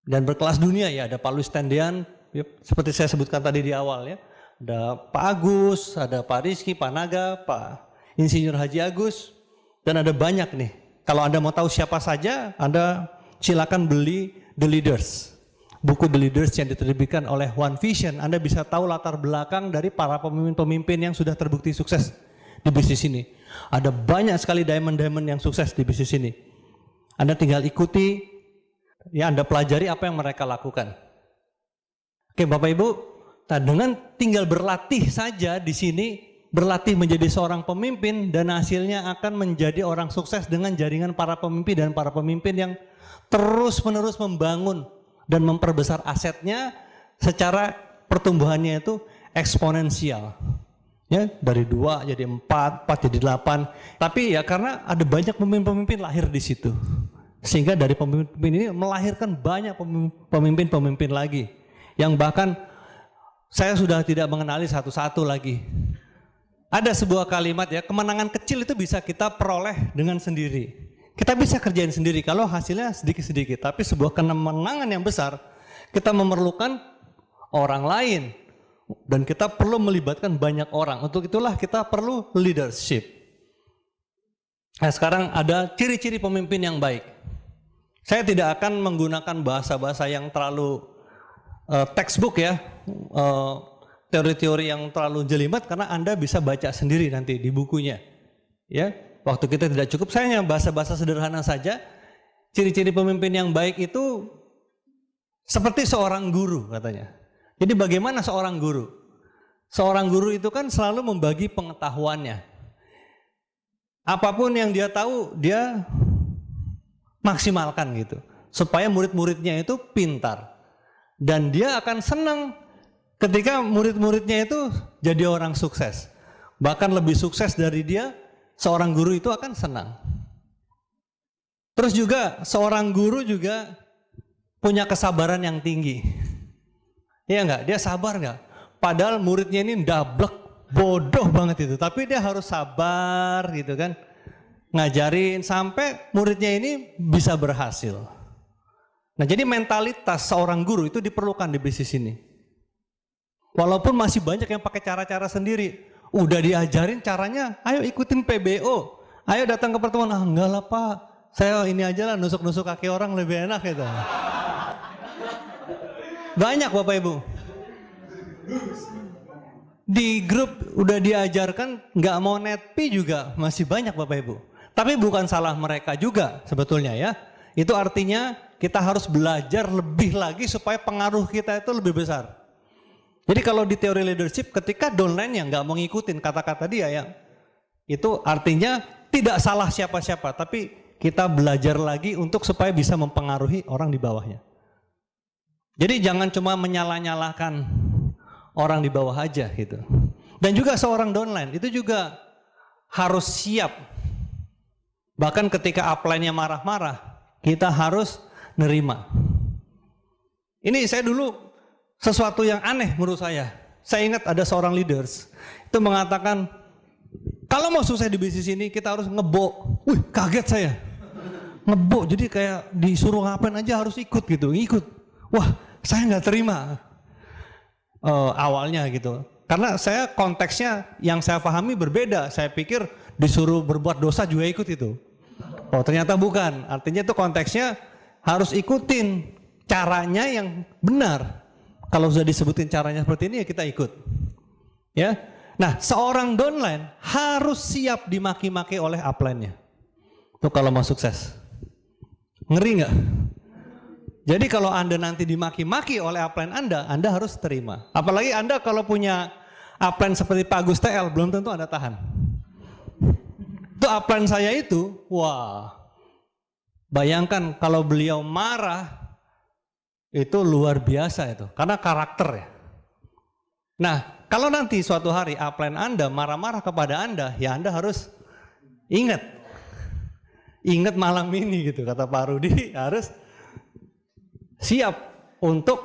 Dan berkelas dunia ya, ada Pak Luis Tendean, ya, seperti saya sebutkan tadi di awal ya. Ada Pak Agus, ada Pak Rizky, Pak Naga, Pak Insinyur Haji Agus, dan ada banyak nih. Kalau Anda mau tahu siapa saja, Anda silakan beli The Leaders. Buku The Leaders yang diterbitkan oleh One Vision, Anda bisa tahu latar belakang dari para pemimpin-pemimpin yang sudah terbukti sukses di bisnis ini. Ada banyak sekali diamond-diamond yang sukses di bisnis ini. Anda tinggal ikuti, ya Anda pelajari apa yang mereka lakukan. Oke Bapak Ibu, nah, dengan tinggal berlatih saja di sini, berlatih menjadi seorang pemimpin dan hasilnya akan menjadi orang sukses dengan jaringan para pemimpin dan para pemimpin yang terus-menerus membangun dan memperbesar asetnya secara pertumbuhannya itu eksponensial. Ya, dari 2 jadi 4, 4 jadi 8. Tapi ya karena ada banyak pemimpin-pemimpin lahir di situ. Sehingga dari pemimpin ini melahirkan banyak pemimpin-pemimpin lagi yang bahkan saya sudah tidak mengenali satu-satu lagi. Ada sebuah kalimat ya, kemenangan kecil itu bisa kita peroleh dengan sendiri. Kita bisa kerjain sendiri kalau hasilnya sedikit-sedikit. Tapi sebuah kemenangan yang besar, kita memerlukan orang lain. Dan kita perlu melibatkan banyak orang. Untuk itulah kita perlu leadership. Nah sekarang ada ciri-ciri pemimpin yang baik. Saya tidak akan menggunakan bahasa-bahasa yang terlalu textbook ya, teori-teori yang terlalu jelimet karena Anda bisa baca sendiri nanti di bukunya. Ya, waktu kita tidak cukup, saya hanya bahasa-bahasa sederhana saja. Ciri-ciri pemimpin yang baik itu seperti seorang guru katanya. Jadi bagaimana seorang guru? Seorang guru itu kan selalu membagi pengetahuannya. Apapun yang dia tahu, dia maksimalkan gitu. Supaya murid-muridnya itu pintar. Dan dia akan senang ketika murid-muridnya itu jadi orang sukses. Bahkan lebih sukses dari dia, seorang guru itu akan senang. Terus juga seorang guru juga punya kesabaran yang tinggi. Iya enggak? Dia sabar enggak? Padahal muridnya ini ndablek, bodoh banget itu. Tapi dia harus sabar gitu kan. Ngajarin sampai muridnya ini bisa berhasil. Nah jadi mentalitas seorang guru itu diperlukan di bisnis ini. Walaupun masih banyak yang pakai cara-cara sendiri. Udah diajarin caranya, ayo ikutin PBO. Ayo datang ke pertemuan, enggak lah Pak. Saya ini aja lah nusuk-nusuk kaki orang lebih enak gitu. Banyak Bapak Ibu. Di grup udah diajarkan nggak mau netpi juga masih banyak Bapak Ibu. Tapi bukan salah mereka juga sebetulnya ya. Itu artinya kita harus belajar lebih lagi supaya pengaruh kita itu lebih besar. Jadi kalau di teori leadership ketika downline yang nggak mau ngikutin kata-kata dia ya, itu artinya tidak salah siapa-siapa, tapi kita belajar lagi untuk supaya bisa mempengaruhi orang di bawahnya. Jadi jangan cuma menyalah-nyalahkan orang di bawah aja gitu. Dan juga seorang downline itu juga harus siap. Bahkan ketika upline-nya marah-marah, kita harus nerima. Ini saya dulu sesuatu yang aneh menurut saya. Saya ingat ada seorang leaders itu mengatakan, kalau mau sukses di bisnis ini kita harus ngebok. Wih, kaget saya. Ngebok, jadi kayak disuruh ngapain aja harus ikut gitu, ikut. Wah, saya nggak terima awalnya gitu. Karena saya konteksnya yang saya pahami berbeda. Saya pikir disuruh berbuat dosa juga ikut itu. Oh ternyata bukan. Artinya itu konteksnya harus ikutin caranya yang benar. Kalau sudah disebutin caranya seperti ini ya kita ikut. Ya. Nah seorang downline harus siap dimaki-maki oleh upline-nya. Itu kalau mau sukses. Ngeri nggak? Jadi kalau Anda nanti dimaki-maki oleh upline Anda harus terima. Apalagi Anda kalau punya upline seperti Pak Agus TL, belum tentu Anda tahan. Itu upline saya itu, wah, bayangkan kalau beliau marah, itu luar biasa itu, karena karakter ya. Nah, kalau nanti suatu hari upline Anda marah-marah kepada Anda, ya Anda harus ingat malam ini gitu, kata Pak Rudi, harus siap untuk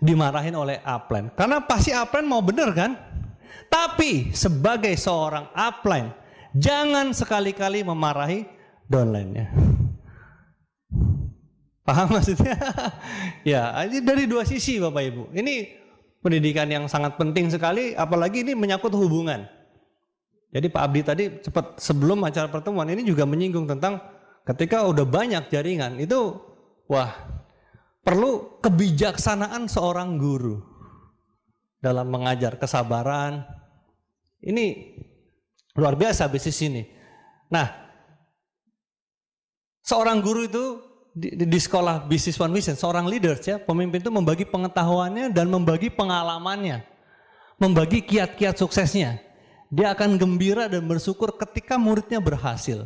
dimarahin oleh upline. Karena pasti upline mau bener kan? Tapi sebagai seorang upline, jangan sekali-kali memarahi downline-nya. Paham maksudnya? Ya, ini dari dua sisi Bapak Ibu. Ini pendidikan yang sangat penting sekali, apalagi ini menyangkut hubungan. Jadi Pak Abdi tadi cepat sebelum acara pertemuan ini juga menyinggung tentang ketika udah banyak jaringan, itu wah, perlu kebijaksanaan seorang guru dalam mengajar, kesabaran. Ini luar biasa bisnis ini. Nah, seorang guru itu di sekolah Business One Vision, seorang leader ya, pemimpin itu membagi pengetahuannya dan membagi pengalamannya, membagi kiat-kiat suksesnya. Dia akan gembira dan bersyukur ketika muridnya berhasil.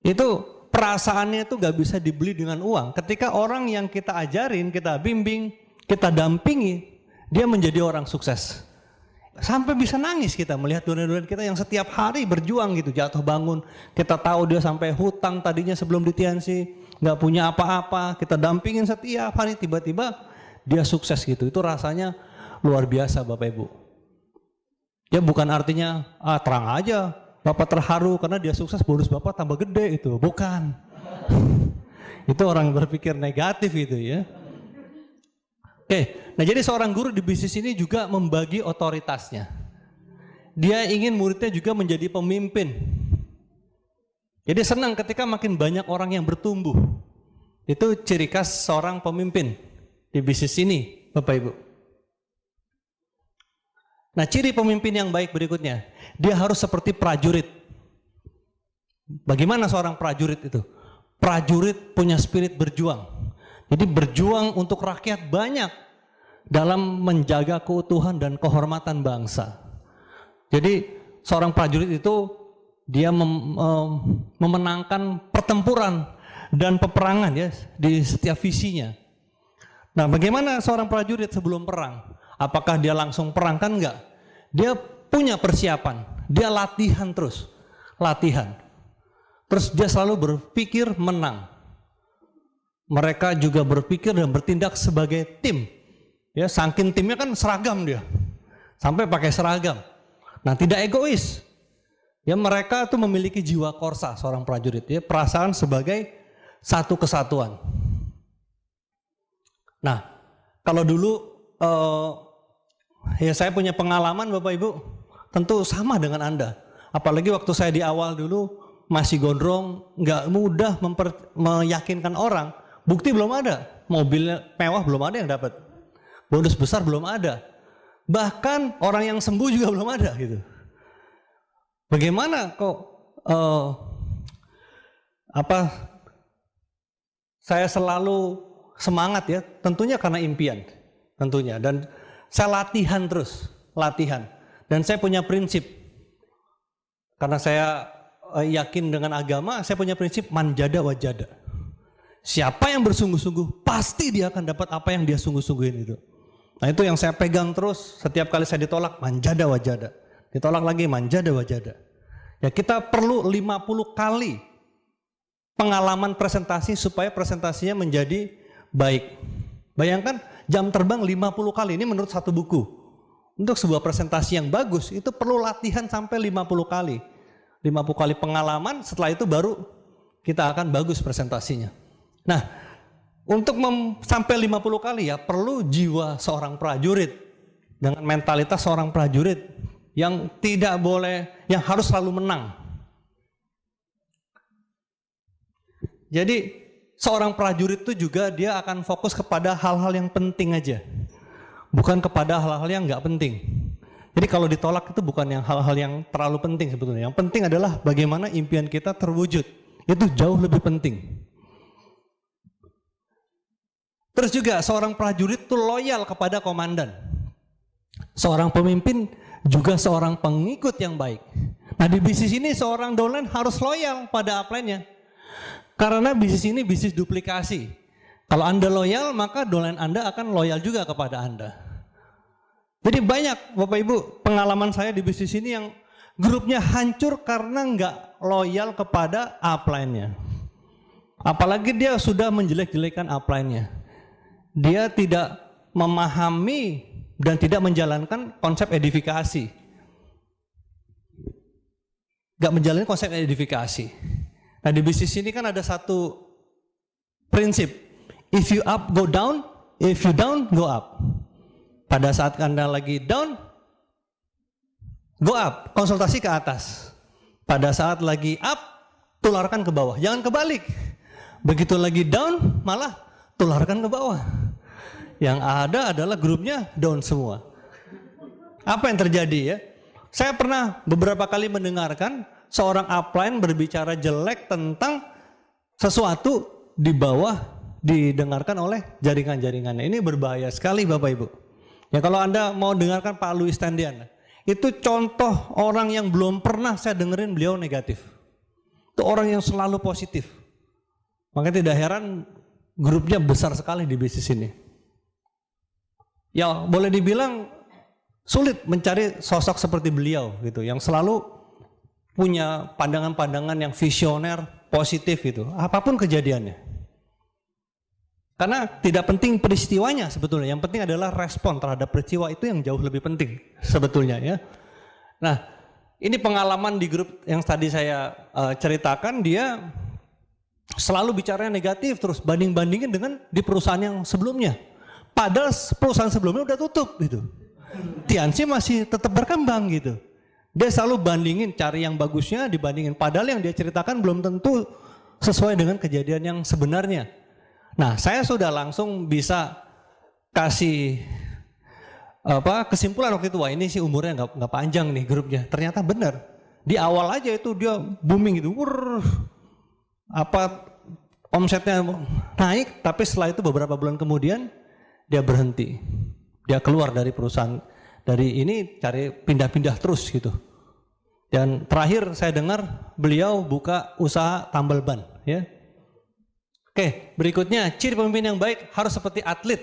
Itu perasaannya itu gak bisa dibeli dengan uang. Ketika orang yang kita ajarin, kita bimbing, kita dampingi, dia menjadi orang sukses. Sampai bisa nangis kita melihat donatur kita yang setiap hari berjuang gitu, jatuh bangun. Kita tahu dia sampai hutang tadinya sebelum di TNC, gak punya apa-apa. Kita dampingin setiap hari, tiba-tiba dia sukses gitu. Itu rasanya luar biasa Bapak Ibu. Ya bukan artinya terang aja Bapak terharu karena dia sukses, bonus Bapak tambah gede itu. Bukan. Itu orang berpikir negatif itu ya. Oke, nah jadi seorang guru di bisnis ini juga membagi otoritasnya. Dia ingin muridnya juga menjadi pemimpin. Jadi senang ketika makin banyak orang yang bertumbuh. Itu ciri khas seorang pemimpin di bisnis ini, Bapak Ibu. Nah, ciri pemimpin yang baik berikutnya, dia harus seperti prajurit. Bagaimana seorang prajurit itu? Prajurit punya spirit berjuang. Jadi berjuang untuk rakyat banyak dalam menjaga keutuhan dan kehormatan bangsa. Jadi seorang prajurit itu dia memenangkan pertempuran dan peperangan ya di setiap visinya. Nah, bagaimana seorang prajurit sebelum perang? Apakah dia langsung perang? Kan enggak. Dia punya persiapan, dia latihan terus, latihan. Terus dia selalu berpikir menang. Mereka juga berpikir dan bertindak sebagai tim. Ya, saking timnya kan seragam dia, sampai pakai seragam. Nah, tidak egois. Ya, mereka tuh memiliki jiwa korsa seorang prajurit, ya, perasaan sebagai satu kesatuan. Nah, kalau dulu ya saya punya pengalaman Bapak Ibu, tentu sama dengan Anda. Apalagi waktu saya di awal dulu masih gondrong, nggak mudah meyakinkan orang. Bukti belum ada, mobil mewah belum ada yang dapat, bonus besar belum ada, bahkan orang yang sembuh juga belum ada gitu. Bagaimana kok saya selalu semangat ya, tentunya karena impian, tentunya, dan saya latihan terus, latihan, dan saya punya prinsip, karena saya yakin dengan agama, saya punya prinsip manjada wajada. Siapa yang bersungguh-sungguh pasti dia akan dapat apa yang dia sungguh-sungguhin itu. Nah, itu yang saya pegang terus. Setiap kali saya ditolak, manjada wajada, ditolak lagi, manjada wajada. Ya, kita perlu 50 kali pengalaman presentasi supaya presentasinya menjadi baik. Bayangkan jam terbang 50 kali, ini menurut satu buku. Untuk sebuah presentasi yang bagus itu perlu latihan sampai 50 kali. 50 kali pengalaman, setelah itu baru kita akan bagus presentasinya. Nah, untuk sampai 50 kali ya perlu jiwa seorang prajurit dengan mentalitas seorang prajurit yang tidak boleh, yang harus selalu menang. Jadi seorang prajurit itu juga dia akan fokus kepada hal-hal yang penting aja, bukan kepada hal-hal yang nggak penting. Jadi kalau ditolak itu bukan yang hal-hal yang terlalu penting sebetulnya. Yang penting adalah bagaimana impian kita terwujud. Itu jauh lebih penting. Terus juga seorang prajurit itu loyal kepada komandan. Seorang pemimpin juga seorang pengikut yang baik. Nah, di bisnis ini seorang downline harus loyal pada upline-nya. Karena bisnis ini bisnis duplikasi. Kalau Anda loyal, maka downline Anda akan loyal juga kepada Anda. Jadi banyak Bapak Ibu pengalaman saya di bisnis ini yang grupnya hancur karena nggak loyal kepada upline-nya. Apalagi dia sudah menjelek-jelekan upline-nya. Dia tidak memahami dan tidak menjalankan konsep edifikasi. Gak menjalani konsep edifikasi. Nah, di bisnis ini kan ada satu prinsip. If you up, go down. If you down, go up. Pada saat Anda lagi down, go up, konsultasi ke atas. Pada saat lagi up, tularkan ke bawah. Jangan kebalik. Begitu lagi down, malah tularkan ke bawah. Yang ada adalah grupnya down semua. Apa yang terjadi ya? Saya pernah beberapa kali mendengarkan seorang upline berbicara jelek tentang sesuatu di bawah didengarkan oleh jaringan-jaringannya. Ini berbahaya sekali Bapak Ibu. Ya, kalau Anda mau dengarkan Pak Louis Tendian, itu contoh orang yang belum pernah saya dengerin beliau negatif. Itu orang yang selalu positif. Makanya tidak heran grupnya besar sekali di bisnis ini. Ya, boleh dibilang sulit mencari sosok seperti beliau gitu, yang selalu punya pandangan-pandangan yang visioner, positif itu, apapun kejadiannya. Karena tidak penting peristiwanya sebetulnya, yang penting adalah respon terhadap peristiwa, itu yang jauh lebih penting sebetulnya ya. Nah, ini pengalaman di grup yang tadi saya ceritakan, dia selalu bicaranya negatif terus, banding-bandingin dengan di perusahaan yang sebelumnya. Padahal perusahaan sebelumnya udah tutup gitu. Tianxi masih tetap berkembang gitu. Dia selalu bandingin, cari yang bagusnya dibandingin. Padahal yang dia ceritakan belum tentu sesuai dengan kejadian yang sebenarnya. Nah, saya sudah langsung bisa kasih kesimpulan waktu itu. Wah, ini sih umurnya nggak panjang nih grupnya. Ternyata benar. Di awal aja itu dia booming gitu. Omsetnya naik, tapi setelah itu beberapa bulan kemudian dia berhenti. Dia keluar dari perusahaan, dari ini cari pindah-pindah terus gitu. Dan terakhir saya dengar beliau buka usaha tambal ban, ya. Oke, berikutnya ciri pemimpin yang baik harus seperti atlet.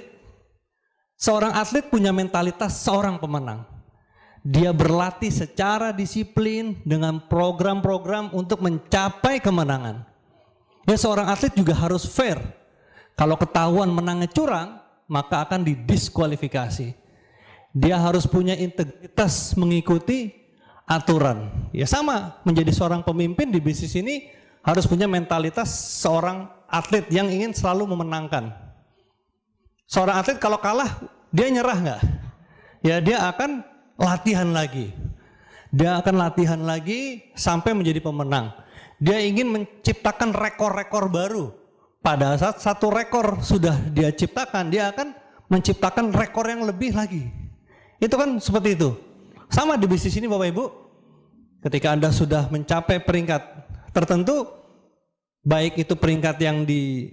Seorang atlet punya mentalitas seorang pemenang. Dia berlatih secara disiplin dengan program-program untuk mencapai kemenangan. Ya, seorang atlet juga harus fair. Kalau ketahuan menangnya curang, maka akan didiskualifikasi. Dia harus punya integritas mengikuti aturan. Ya sama, menjadi seorang pemimpin di bisnis ini harus punya mentalitas seorang atlet yang ingin selalu memenangkan. Seorang atlet kalau kalah, dia nyerah nggak? Ya dia akan latihan lagi. Dia akan latihan lagi sampai menjadi pemenang. Dia ingin menciptakan rekor-rekor baru. Pada saat satu rekor sudah dia ciptakan, dia akan menciptakan rekor yang lebih lagi. Itu kan seperti itu. Sama di bisnis ini Bapak Ibu. Ketika Anda sudah mencapai peringkat tertentu, baik itu peringkat yang di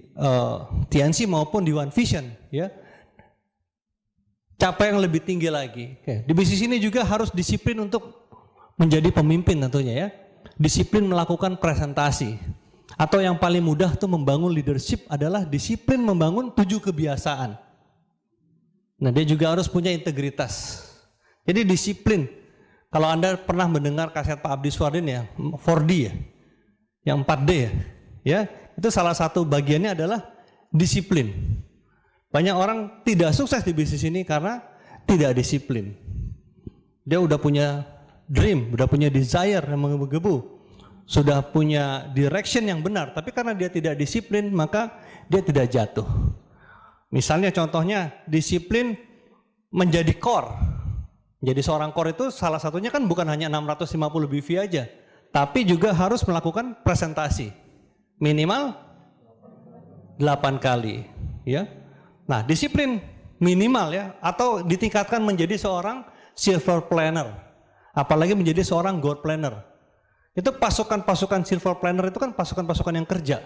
TNC maupun di One Vision, ya, capai yang lebih tinggi lagi. Oke. Di bisnis ini juga harus disiplin untuk menjadi pemimpin tentunya, ya. Disiplin melakukan presentasi. Atau yang paling mudah tuh membangun leadership adalah disiplin membangun 7 kebiasaan. Nah dia juga harus punya integritas. Jadi disiplin. Kalau Anda pernah mendengar kaset Pak Abdi Suardin ya, 4D ya, yang 4D ya, itu salah satu bagiannya adalah disiplin. Banyak orang tidak sukses di bisnis ini karena tidak disiplin. Dia udah punya dream, udah punya desire yang menggebu-gebu, sudah punya direction yang benar, tapi karena dia tidak disiplin maka dia tidak jatuh. Misalnya contohnya disiplin menjadi core. Jadi seorang core itu salah satunya kan bukan hanya 650 BV aja, tapi juga harus melakukan presentasi minimal 8 kali, ya. Nah, disiplin minimal ya, atau ditingkatkan menjadi seorang silver planner, apalagi menjadi seorang gold planner. Itu pasukan-pasukan silver planner itu kan pasukan-pasukan yang kerja,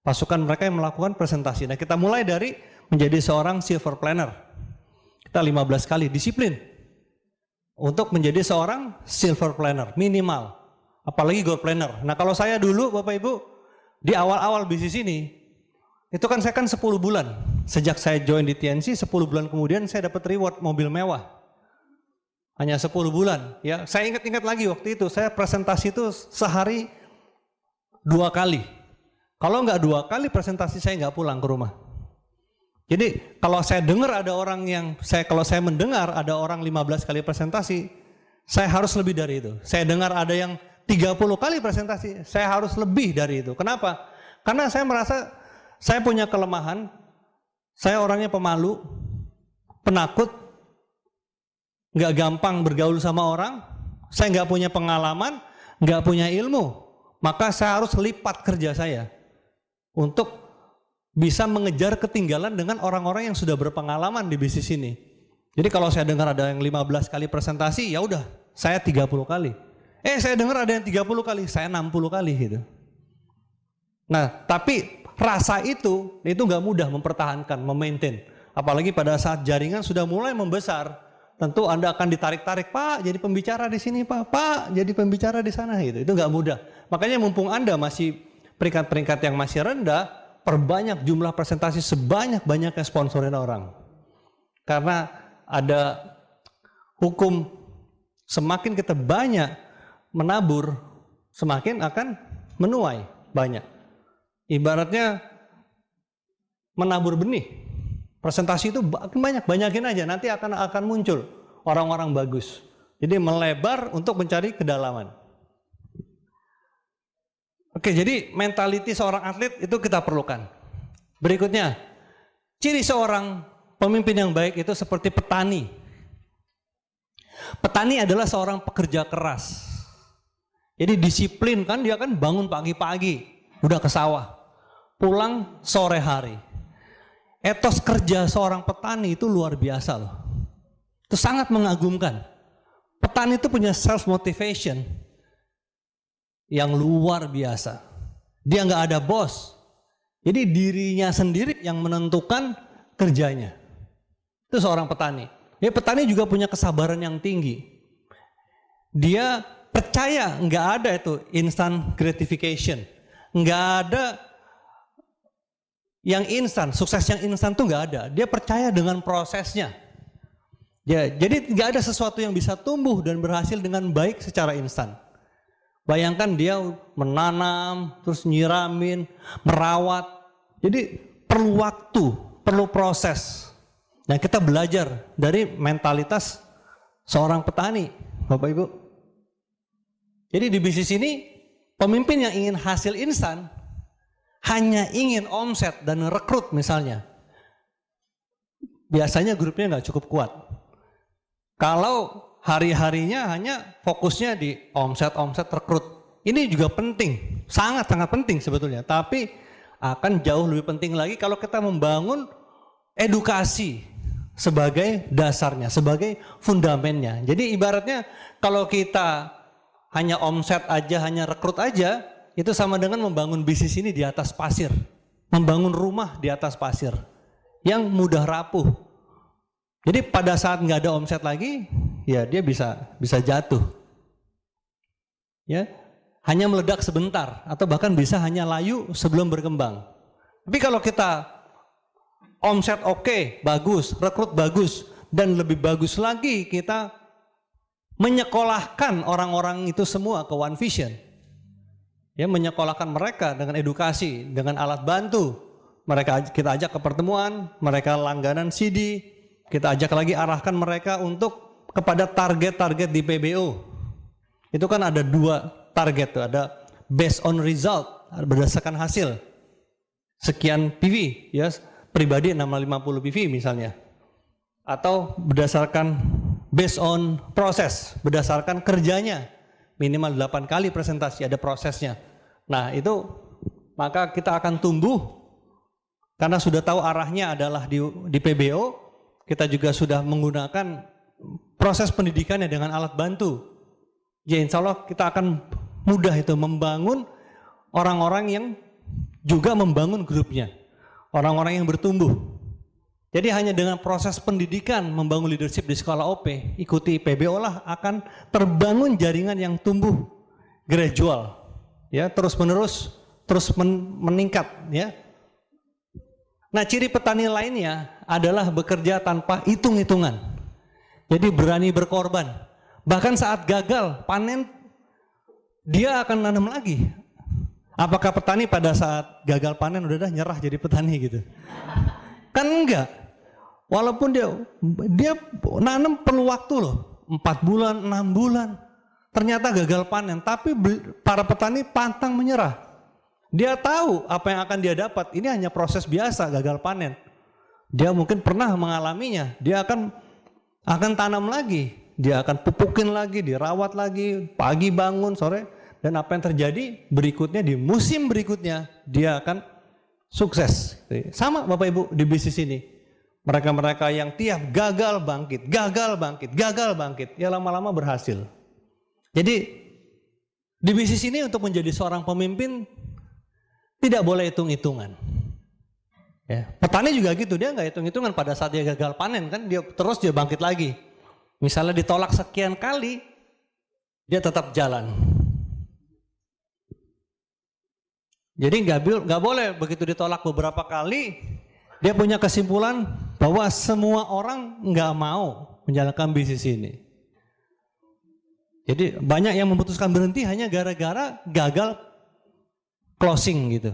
pasukan mereka yang melakukan presentasi. Nah, kita mulai dari menjadi seorang silver planner. Kita 15 kali disiplin untuk menjadi seorang silver planner minimal, apalagi gold planner. Nah kalau saya dulu Bapak Ibu di awal-awal bisnis ini, itu kan saya kan 10 bulan sejak saya join di TNC, 10 bulan kemudian saya dapat reward mobil mewah. Hanya 10 bulan ya. Saya ingat-ingat lagi waktu itu saya presentasi itu sehari 2 kali. Kalau nggak 2 kali presentasi saya nggak pulang ke rumah. Jadi kalau saya dengar ada orang yang, kalau saya mendengar ada orang 15 kali presentasi, saya harus lebih dari itu. Saya dengar ada yang 30 kali presentasi, saya harus lebih dari itu. Kenapa? Karena saya merasa saya punya kelemahan, saya orangnya pemalu, penakut, nggak gampang bergaul sama orang, saya nggak punya pengalaman, nggak punya ilmu, maka saya harus lipat kerja saya untuk bisa mengejar ketinggalan dengan orang-orang yang sudah berpengalaman di bisnis ini. Jadi kalau saya dengar ada yang 15 kali presentasi, ya udah, saya 30 kali. Saya dengar ada yang 30 kali, saya 60 kali gitu. Nah, tapi rasa itu nggak mudah mempertahankan, memaintain. Apalagi pada saat jaringan sudah mulai membesar, tentu Anda akan ditarik-tarik, Pak, jadi pembicara di sini, Pak, jadi pembicara di sana gitu. Itu nggak mudah. Makanya mumpung Anda masih peringkat-peringkat yang masih rendah, perbanyak jumlah presentasi sebanyak-banyaknya sponsorin orang. Karena ada hukum, semakin kita banyak menabur, semakin akan menuai banyak. Ibaratnya menabur benih. Presentasi itu banyak, banyakin aja, nanti akan muncul orang-orang bagus. Jadi melebar untuk mencari kedalaman. Oke, jadi mentaliti seorang atlet itu kita perlukan. Berikutnya, ciri seorang pemimpin yang baik itu seperti petani. Petani adalah seorang pekerja keras. Jadi disiplin kan, dia kan bangun pagi-pagi, udah ke sawah, pulang sore hari. Etos kerja seorang petani itu luar biasa loh. Itu sangat mengagumkan. Petani itu punya self motivation yang luar biasa. Dia nggak ada bos. Jadi dirinya sendiri yang menentukan kerjanya. Itu seorang petani. Ya, petani juga punya kesabaran yang tinggi. Dia percaya nggak ada itu instant gratification, nggak ada yang instan, sukses yang instan tuh nggak ada. Dia percaya dengan prosesnya. Ya, jadi nggak ada sesuatu yang bisa tumbuh dan berhasil dengan baik secara instan. Bayangkan dia menanam, terus nyiramin, merawat. Jadi perlu waktu, perlu proses. Nah, kita belajar dari mentalitas seorang petani, Bapak Ibu. Jadi di bisnis ini, pemimpin yang ingin hasil instan, hanya ingin omset dan rekrut misalnya. Biasanya grupnya nggak cukup kuat. Kalau hari-harinya hanya fokusnya di omset rekrut. Ini juga penting, sangat-sangat penting sebetulnya. Tapi akan jauh lebih penting lagi kalau kita membangun edukasi sebagai dasarnya, sebagai fundamennya. Jadi ibaratnya kalau kita hanya omset aja, hanya rekrut aja, itu sama dengan membangun bisnis ini di atas pasir. Membangun rumah di atas pasir yang mudah rapuh. Jadi pada saat nggak ada omset lagi, ya dia bisa jatuh. Ya, hanya meledak sebentar atau bahkan bisa hanya layu sebelum berkembang. Tapi kalau kita omset oke, bagus, rekrut bagus, dan lebih bagus lagi kita menyekolahkan orang-orang itu semua ke One Vision. Ya, menyekolahkan mereka dengan edukasi, dengan alat bantu. Kita ajak ke pertemuan, mereka langganan CD, kita ajak lagi arahkan mereka untuk kepada target-target di PBO. Itu kan ada 2 target tuh, ada based on result, berdasarkan hasil. Sekian PV, ya, pribadi 650 PV misalnya. Atau berdasarkan based on proses, berdasarkan kerjanya. Minimal 8 kali presentasi, ada prosesnya. Nah, itu maka kita akan tumbuh karena sudah tahu arahnya adalah di PBO, kita juga sudah menggunakan proses pendidikannya dengan alat bantu. Ya, insya Allah kita akan mudah itu membangun orang-orang yang juga membangun grupnya, orang-orang yang bertumbuh. Jadi hanya dengan proses pendidikan membangun leadership di sekolah OP, ikuti PBO lah, akan terbangun jaringan yang tumbuh gradual, ya, terus menerus, terus meningkat, ya. Nah, ciri petani lainnya adalah bekerja tanpa hitung-hitungan. Jadi berani berkorban. Bahkan saat gagal panen, dia akan nanam lagi. Apakah petani pada saat gagal panen udah nyerah jadi petani gitu? Kan enggak. Walaupun dia nanam perlu waktu loh, 4 bulan, 6 bulan. Ternyata gagal panen, tapi para petani pantang menyerah. Dia tahu apa yang akan dia dapat, ini hanya proses biasa gagal panen. Dia mungkin pernah mengalaminya, dia akan tanam lagi, dia akan pupukin lagi, dirawat lagi, pagi bangun, sore, dan apa yang terjadi berikutnya di musim berikutnya, dia akan sukses. Sama Bapak Ibu di bisnis ini. Mereka-mereka yang tiap gagal bangkit, ya lama-lama berhasil. Jadi di bisnis ini untuk menjadi seorang pemimpin tidak boleh hitung-hitungan. Ya, petani juga gitu, dia nggak hitung-hitungan pada saat dia gagal panen kan, dia bangkit lagi. Misalnya ditolak sekian kali, dia tetap jalan. Jadi nggak boleh begitu ditolak beberapa kali, dia punya kesimpulan bahwa semua orang nggak mau menjalankan bisnis ini. Jadi banyak yang memutuskan berhenti hanya gara-gara gagal closing gitu.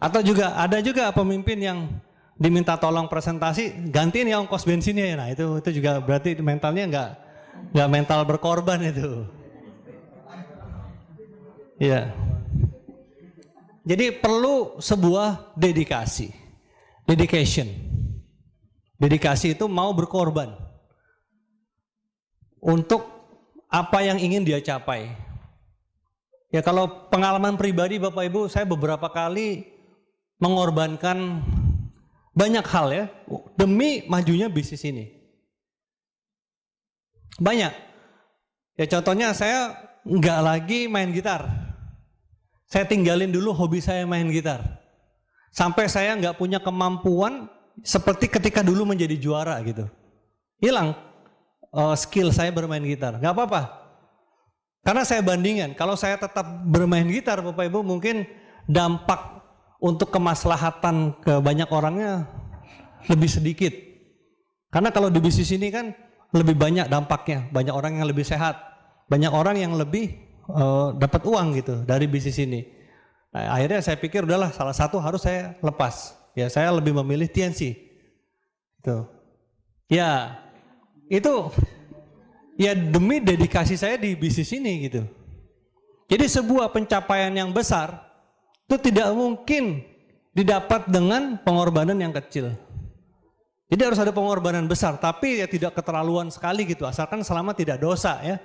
Atau juga ada juga pemimpin yang diminta tolong presentasi, gantiin ya ongkos bensinnya ya. Nah, itu juga berarti mentalnya nggak mental berkorban itu. Ya. Jadi perlu sebuah dedication. Dedikasi itu mau berkorban untuk apa yang ingin dia capai. Ya, kalau pengalaman pribadi Bapak Ibu, saya beberapa kali mengorbankan banyak hal ya demi majunya bisnis ini. Banyak. Ya, contohnya saya nggak lagi main gitar. Saya tinggalin dulu hobi saya main gitar. Sampai saya nggak punya kemampuan seperti ketika dulu menjadi juara gitu. Hilang skill saya bermain gitar. Nggak apa-apa. Karena saya bandingkan, kalau saya tetap bermain gitar Bapak Ibu, mungkin dampak untuk kemaslahatan ke banyak orangnya lebih sedikit. Karena kalau di bisnis ini kan lebih banyak dampaknya, banyak orang yang lebih sehat, banyak orang yang lebih dapat uang gitu dari bisnis ini. Nah, akhirnya saya pikir udahlah, salah satu harus saya lepas. Ya, saya lebih memilih TNC. Gitu. Ya, itu ya demi dedikasi saya di bisnis ini gitu. Jadi sebuah pencapaian yang besar itu tidak mungkin didapat dengan pengorbanan yang kecil. Jadi harus ada pengorbanan besar, tapi ya tidak keterlaluan sekali gitu, asalkan selama tidak dosa ya.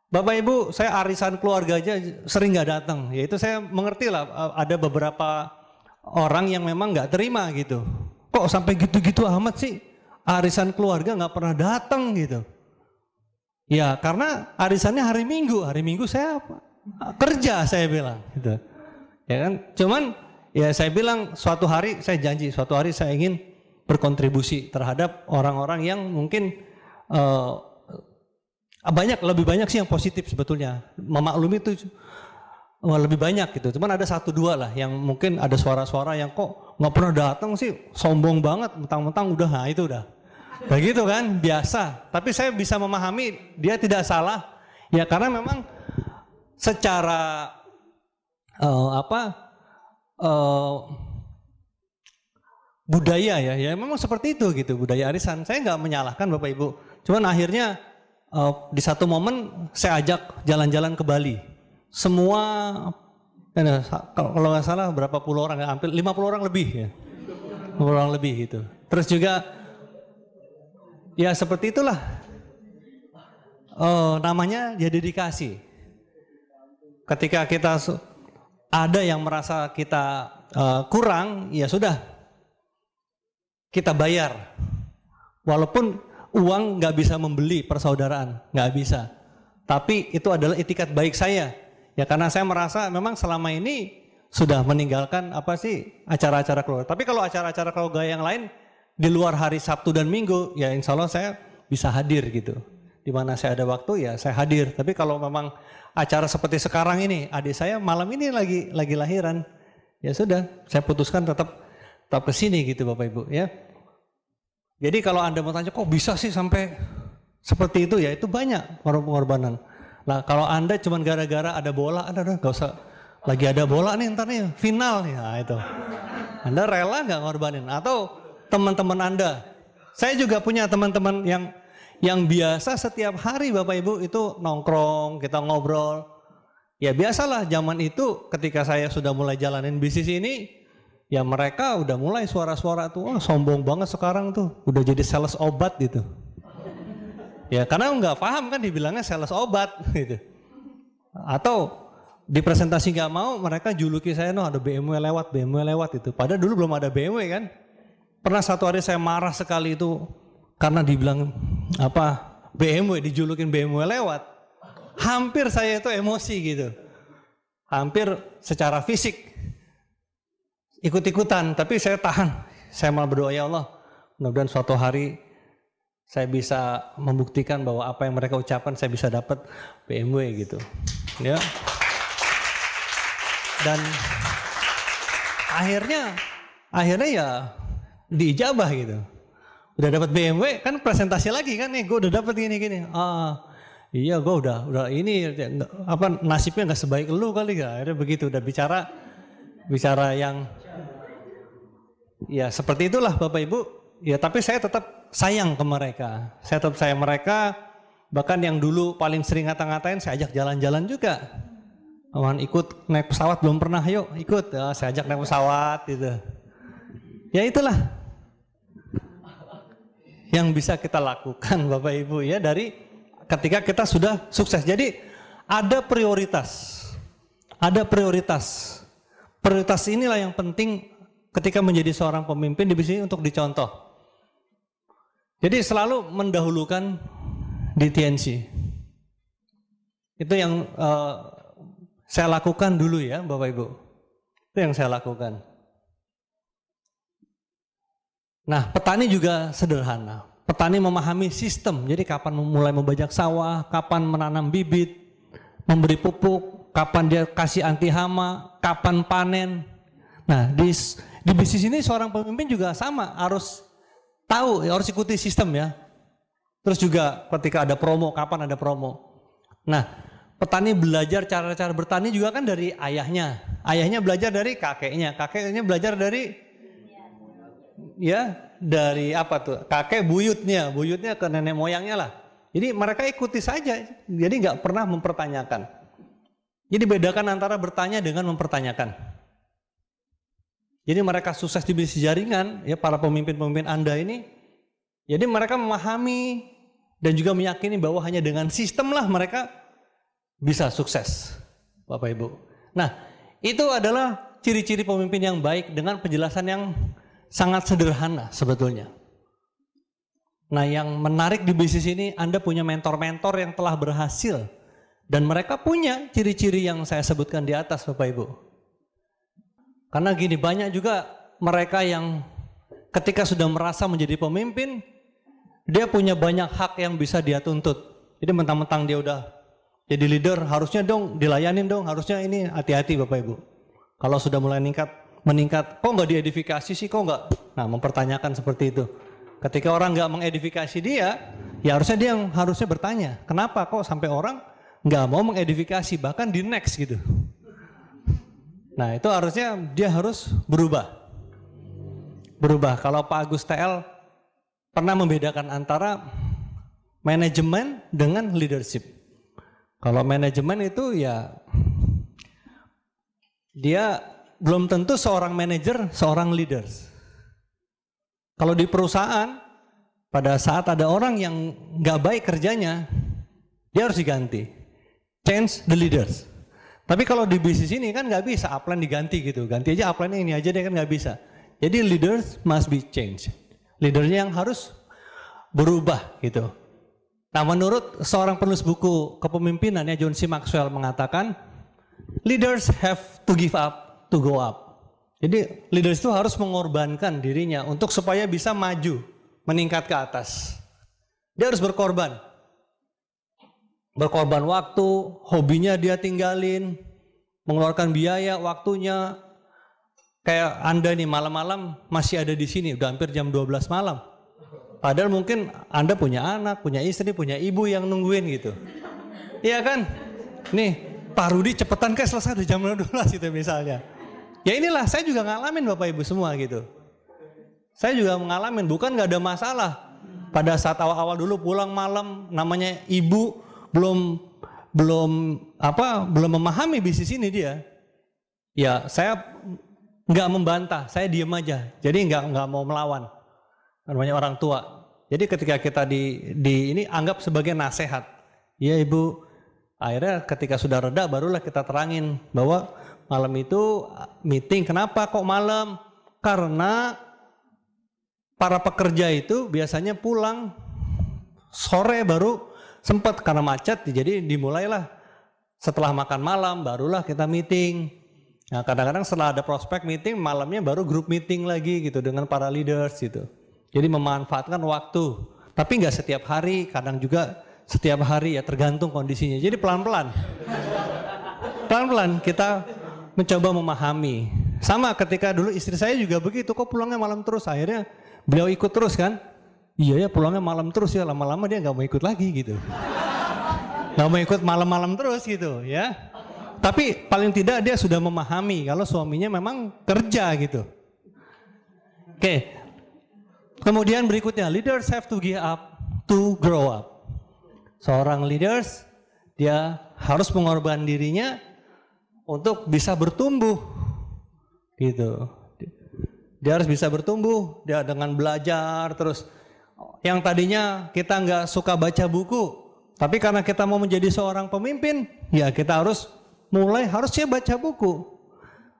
Bapak Ibu, saya arisan keluarga aja sering nggak datang. Ya itu saya mengerti lah, ada beberapa orang yang memang nggak terima gitu. Kok sampai gitu-gitu amat sih? Arisan keluarga nggak pernah datang gitu. Ya karena arisannya hari Minggu saya kerja saya bilang gitu. Ya kan, cuman ya saya bilang suatu hari saya janji, suatu hari saya ingin berkontribusi terhadap orang-orang yang mungkin lebih banyak sih yang positif sebetulnya. Memaklumi itu lebih banyak gitu. Cuman ada satu dua lah yang mungkin ada suara-suara yang kok nggak pernah datang sih, sombong banget, mentang-mentang udah, nah itu udah. Begitu kan, biasa. Tapi saya bisa memahami dia tidak salah. Ya karena memang secara budaya ya memang seperti itu gitu, budaya arisan. Saya nggak menyalahkan Bapak Ibu. Cuman akhirnya di satu momen saya ajak jalan-jalan ke Bali. Semua kalau nggak salah berapa puluh orang, hampir 50 orang lebih ya. 50 orang lebih gitu. Terus juga ya seperti itulah, namanya ya dedikasi. Ketika kita ada yang merasa kita kurang, ya sudah, kita bayar. Walaupun uang nggak bisa membeli persaudaraan, nggak bisa. Tapi itu adalah itikat baik saya. Ya karena saya merasa memang selama ini sudah meninggalkan acara-acara keluarga. Tapi kalau acara-acara keluarga yang lain di luar hari Sabtu dan Minggu, ya insya Allah saya bisa hadir gitu. Di mana saya ada waktu ya saya hadir. Tapi kalau memang acara seperti sekarang ini, adik saya malam ini lagi lahiran, ya sudah, saya putuskan tetap ke sini gitu Bapak Ibu ya. Jadi kalau Anda mau tanya kok bisa sih sampai seperti itu, ya itu banyak pengorbanan. Nah kalau Anda cuma gara-gara ada bola, Anda udah gak usah, lagi ada bola nih ntar nih final ya itu. Anda rela nggak ngorbanin? Atau teman-teman Anda, saya juga punya teman-teman yang biasa setiap hari Bapak Ibu itu nongkrong, kita ngobrol. Ya biasalah zaman itu ketika saya sudah mulai jalanin bisnis ini, ya mereka udah mulai suara-suara tuh, oh, sombong banget sekarang tuh, udah jadi sales obat gitu. Ya karena nggak paham kan dibilangnya sales obat gitu. Atau di presentasi nggak mau, mereka juluki saya, no ada BMW lewat itu. Padahal dulu belum ada BMW kan. Pernah satu hari saya marah sekali itu karena dibilang BMW, dijulukin BMW lewat. Hampir saya itu emosi gitu. Hampir secara fisik ikut-ikutan, tapi saya tahan. Saya malah berdoa, ya Allah, mudah-mudahan suatu hari saya bisa membuktikan bahwa apa yang mereka ucapkan saya bisa dapat BMW gitu. Ya. Dan akhirnya ya diijabah gitu. Udah dapat BMW kan presentasi lagi kan nih, gue udah dapat gini. Iya gue udah ini nasibnya nggak sebaik lu kali ya. Akhirnya begitu, udah bicara yang ya seperti itulah Bapak Ibu. Ya tapi saya tetap sayang ke mereka. Saya tetap sayang mereka. Bahkan yang dulu paling sering ngata-ngatain saya ajak jalan-jalan juga. Awan ikut naik pesawat belum pernah, yuk ikut. Ya, saya ajak naik pesawat gitu. Ya itulah yang bisa kita lakukan Bapak Ibu ya dari ketika kita sudah sukses. Jadi ada prioritas. Ada prioritas. Prioritas inilah yang penting ketika menjadi seorang pemimpin di bisnis untuk dicontoh. Jadi selalu mendahulukan di TNC. Itu yang saya lakukan dulu ya Bapak Ibu. Itu yang saya lakukan. Nah petani juga sederhana. petani memahami sistem. Jadi kapan mulai membajak sawah, kapan menanam bibit, memberi pupuk, kapan dia kasih anti hama, kapan panen. Nah, di bisnis ini seorang pemimpin juga sama, harus tahu, harus ikuti sistem ya. Terus juga ketika ada promo, kapan ada promo. Nah, petani belajar cara-cara bertani juga kan dari ayahnya. Ayahnya belajar dari kakeknya. Kakeknya belajar dari dari apa tuh? Kakek buyutnya ke nenek moyangnya lah. Jadi mereka ikuti saja. Jadi nggak pernah mempertanyakan. Jadi bedakan antara bertanya dengan mempertanyakan. Jadi mereka sukses di bisnis jaringan, ya para pemimpin-pemimpin Anda ini. Jadi mereka memahami dan juga meyakini bahwa hanya dengan sistem lah mereka bisa sukses, Bapak Ibu. Nah, itu adalah ciri-ciri pemimpin yang baik dengan penjelasan yang sangat sederhana sebetulnya. Nah, yang menarik di bisnis ini, Anda punya mentor-mentor yang telah berhasil. Dan mereka punya ciri-ciri yang saya sebutkan di atas, Bapak Ibu. Karena gini, banyak juga mereka yang ketika sudah merasa menjadi pemimpin, dia punya banyak hak yang bisa dia tuntut. Jadi mentang-mentang dia udah jadi leader, harusnya dong dilayanin dong, harusnya ini hati-hati Bapak Ibu. Kalau sudah mulai meningkat, kok nggak diedifikasi sih, kok nggak? Nah, mempertanyakan seperti itu. Ketika orang nggak mengedifikasi dia, ya harusnya dia yang harusnya bertanya, kenapa kok sampai orang nggak mau mengedifikasi, bahkan di next gitu. Nah, itu harusnya dia harus berubah. Kalau Pak Agus TL pernah membedakan antara manajemen dengan leadership. Kalau manajemen itu ya dia belum tentu seorang manajer, seorang leader. Kalau di perusahaan pada saat ada orang yang nggak baik kerjanya, dia harus diganti. Change the leaders. Tapi kalau di bisnis ini kan nggak bisa upline diganti gitu, ganti aja upline ini aja deh, kan nggak bisa. Jadi leaders must be changed. Leadernya yang harus berubah gitu. Nah, menurut seorang penulis buku kepemimpinannya John C. Maxwell mengatakan, leaders have to give up to go up. Jadi leaders itu harus mengorbankan dirinya untuk supaya bisa maju, meningkat ke atas. Dia harus berkorban. Berkorban waktu, hobinya dia tinggalin, mengeluarkan biaya, waktunya. Kayak Anda nih malam-malam masih ada di sini, udah hampir jam 12 malam. Padahal mungkin Anda punya anak, punya istri, punya ibu yang nungguin gitu. Iya kan? Nih, Pak Rudi cepetan kayak selesai udah jam 12 gitu misalnya. Ya inilah, saya juga ngalamin Bapak Ibu semua gitu. Saya juga mengalamin, bukan nggak ada masalah. Pada saat awal-awal dulu pulang malam, namanya ibu belum memahami bisnis ini dia. Ya saya nggak membantah, saya diem aja. Jadi nggak mau melawan. Namanya orang tua. Jadi ketika kita di ini anggap sebagai nasihat. Ya Ibu, akhirnya ketika sudah reda barulah kita terangin bahwa malam itu meeting. Kenapa kok malam? Karena para pekerja itu biasanya pulang sore baru sempat karena macet, jadi dimulailah setelah makan malam barulah kita meeting. Nah, kadang-kadang setelah ada prospek meeting, malamnya baru grup meeting lagi gitu dengan para leaders gitu. Jadi memanfaatkan waktu, tapi nggak setiap hari, kadang juga setiap hari ya, tergantung kondisinya. Jadi pelan-pelan kita mencoba memahami. Sama ketika dulu istri saya juga begitu, kok pulangnya malam terus, akhirnya beliau ikut terus kan. Iya ya, pulangnya malam terus ya, lama-lama dia nggak mau ikut lagi gitu. Nggak mau ikut malam-malam terus gitu ya. Tapi paling tidak dia sudah memahami kalau suaminya memang kerja gitu. Oke. Kemudian berikutnya, leaders have to give up to grow up. Seorang leaders, dia harus mengorbankan dirinya untuk bisa bertumbuh gitu. Dia harus bisa bertumbuh, dia dengan belajar terus. Yang tadinya kita nggak suka baca buku, tapi karena kita mau menjadi seorang pemimpin, ya kita harusnya baca buku.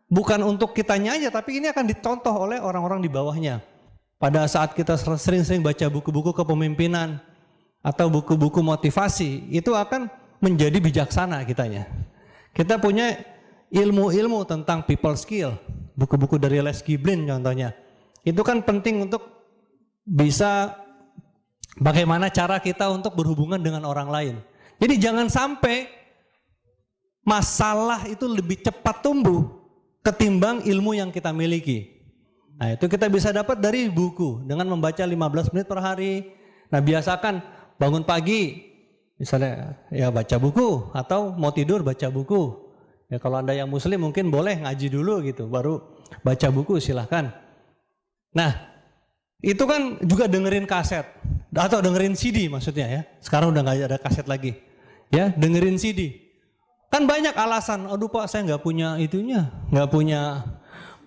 Bukan untuk kitanya aja, tapi ini akan dicontoh oleh orang-orang di bawahnya. Pada saat kita sering-sering baca buku-buku kepemimpinan atau buku-buku motivasi, itu akan menjadi bijaksana kitanya. Kita punya ilmu-ilmu tentang people skill, buku-buku dari Les Giblin contohnya. Itu kan penting untuk bisa bagaimana cara kita untuk berhubungan dengan orang lain. Jadi jangan sampai masalah itu lebih cepat tumbuh ketimbang ilmu yang kita miliki. Nah, itu kita bisa dapat dari buku dengan membaca 15 menit per hari. Nah, biasakan bangun pagi misalnya ya baca buku, atau mau tidur baca buku. Ya kalau Anda yang muslim mungkin boleh ngaji dulu gitu, baru baca buku, silahkan. Nah, itu kan juga dengerin kaset atau dengerin CD maksudnya ya. Sekarang udah nggak ada kaset lagi. Ya, dengerin CD. Kan banyak alasan, aduh Pak saya nggak punya itunya, nggak punya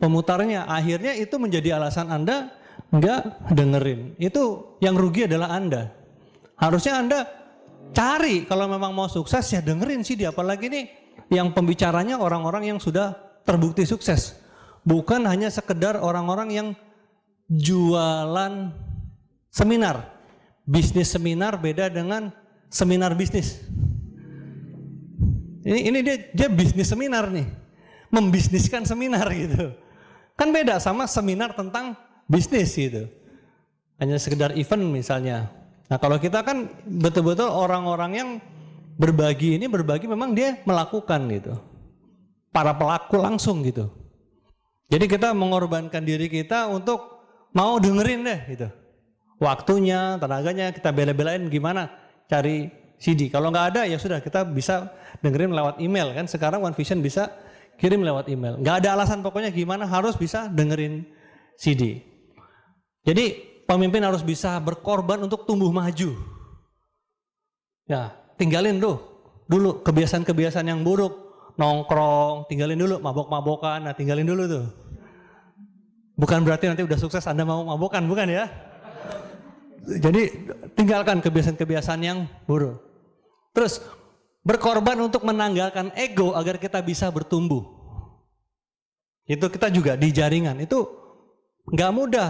pemutarnya. Akhirnya itu menjadi alasan Anda nggak dengerin. Itu yang rugi adalah Anda. Harusnya Anda cari, kalau memang mau sukses ya dengerin CD. Apalagi nih yang pembicaranya orang-orang yang sudah terbukti sukses. Bukan hanya sekedar orang-orang yang jualan seminar. Bisnis seminar beda dengan seminar bisnis. Ini dia bisnis seminar nih, membisniskan seminar gitu. Kan beda sama seminar tentang bisnis gitu. Hanya sekedar event misalnya. Nah kalau kita kan betul-betul orang-orang yang berbagi memang dia melakukan gitu. Para pelaku langsung gitu. Jadi kita mengorbankan diri kita untuk mau dengerin deh gitu. Waktunya, tenaganya kita bela-belain gimana cari CD. Kalau nggak ada ya sudah kita bisa dengerin lewat email kan. Sekarang One Vision bisa kirim lewat email. Nggak ada alasan pokoknya gimana harus bisa dengerin CD. Jadi pemimpin harus bisa berkorban untuk tumbuh maju. Ya tinggalin dulu kebiasaan-kebiasaan yang buruk. Nongkrong, tinggalin dulu. Mabok-mabokan, nah tinggalin dulu tuh. Bukan berarti nanti udah sukses Anda mau mabokan, bukan ya. Jadi tinggalkan kebiasaan-kebiasaan yang buruk. Terus berkorban untuk menanggalkan ego agar kita bisa bertumbuh. Itu kita juga di jaringan. Itu nggak mudah.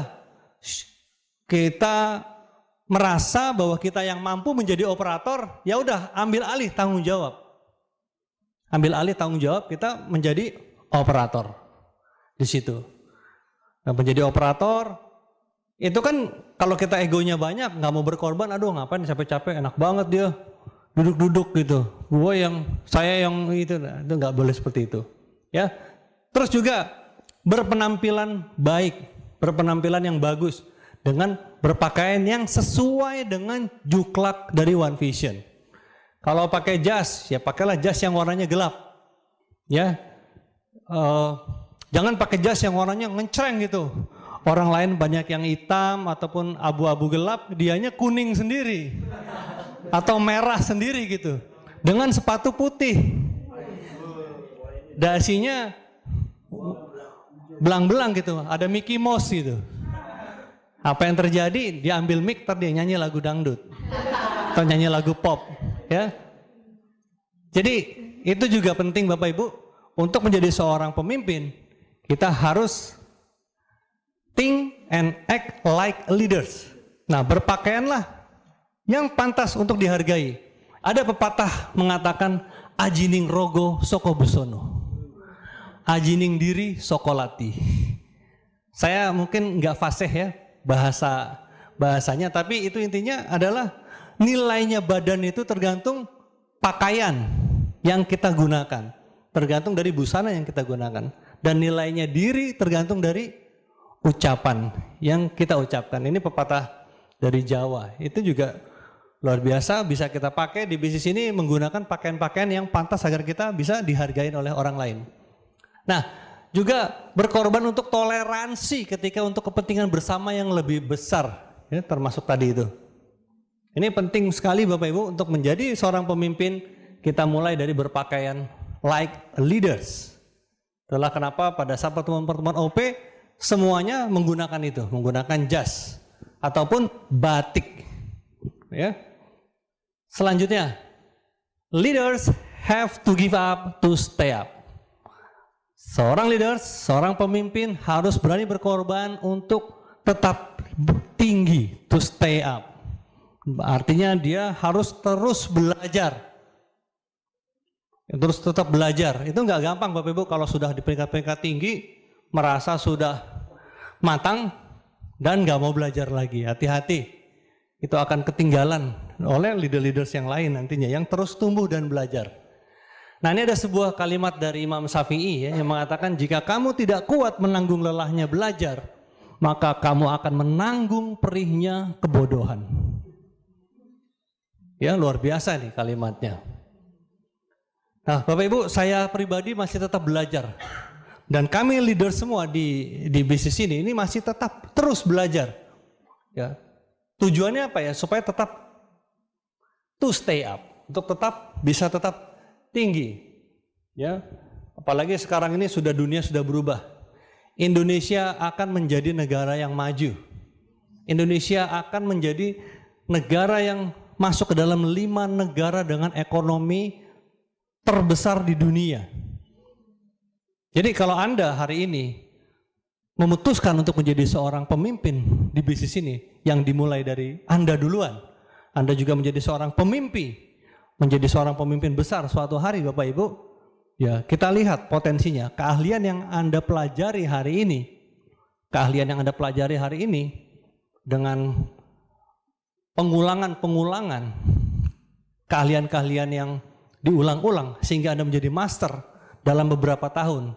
Kita merasa bahwa kita yang mampu menjadi operator, ya udah ambil alih tanggung jawab. Ambil alih tanggung jawab, kita menjadi operator di situ. Nah, menjadi operator itu kan kalau kita egonya banyak, nggak mau berkorban, aduh ngapain capek-capek, enak banget dia. Duduk-duduk gitu, saya yang itu nggak boleh seperti itu, ya. Terus juga berpenampilan baik, berpenampilan yang bagus dengan berpakaian yang sesuai dengan juklak dari One Vision. Kalau pakai jas, ya pakailah jas yang warnanya gelap, ya. Jangan pakai jas yang warnanya ngencreng gitu. Orang lain banyak yang hitam ataupun abu-abu gelap, dianya kuning sendiri. Atau merah sendiri gitu. Dengan sepatu putih. Dasinya belang-belang gitu. Ada Mickey Mouse gitu. Apa yang terjadi? Dia ambil mic, dia nyanyi lagu dangdut. Atau nyanyi lagu pop. Ya. Jadi itu juga penting Bapak Ibu. Untuk menjadi seorang pemimpin, kita harus think and act like leaders. Nah berpakaianlah yang pantas untuk dihargai. Ada pepatah mengatakan ajining rogo soko busono, ajining diri sokolati. Saya mungkin nggak fasih ya bahasanya, tapi itu intinya adalah nilainya badan itu tergantung pakaian yang kita gunakan, tergantung dari busana yang kita gunakan, dan nilainya diri tergantung dari ucapan yang kita ucapkan. Ini pepatah dari Jawa. Itu juga luar biasa, bisa kita pakai di bisnis ini menggunakan pakaian-pakaian yang pantas agar kita bisa dihargai oleh orang lain. Nah, juga berkorban untuk toleransi ketika untuk kepentingan bersama yang lebih besar, ya, termasuk tadi itu. Ini penting sekali Bapak Ibu untuk menjadi seorang pemimpin. Kita mulai dari berpakaian like leaders. Itulah kenapa pada saat pertemuan-pertemuan OP semuanya menggunakan itu, menggunakan jas ataupun batik. Ya. Selanjutnya, leaders have to give up to stay up. Seorang leaders, seorang pemimpin harus berani berkorban untuk tetap tinggi, to stay up. Artinya dia harus terus belajar. Terus tetap belajar. Itu nggak gampang Bapak Ibu kalau sudah di peringkat-peringkat tinggi, merasa sudah matang dan nggak mau belajar lagi. Hati-hati. itu akan ketinggalan oleh leader-leaders yang lain nantinya yang terus tumbuh dan belajar. Nah, ini ada sebuah kalimat dari Imam Syafi'i ya, yang mengatakan jika kamu tidak kuat menanggung lelahnya belajar, maka kamu akan menanggung perihnya kebodohan. Ya, luar biasa nih kalimatnya. Nah, Bapak Ibu, saya pribadi masih tetap belajar. Dan kami leader semua di bisnis ini masih tetap terus belajar. Ya. Tujuannya apa ya? Supaya tetap to stay up, untuk bisa tetap tinggi. Ya. Apalagi sekarang ini dunia sudah berubah. Indonesia akan menjadi negara yang maju. Indonesia akan menjadi negara yang masuk ke dalam 5 negara dengan ekonomi terbesar di dunia. Jadi kalau Anda hari ini memutuskan untuk menjadi seorang pemimpin di bisnis ini yang dimulai dari Anda duluan, Anda juga menjadi seorang pemimpin, menjadi seorang pemimpin besar suatu hari Bapak Ibu, ya kita lihat potensinya, keahlian yang Anda pelajari hari ini, dengan pengulangan, keahlian-keahlian yang diulang-ulang sehingga Anda menjadi master dalam beberapa tahun.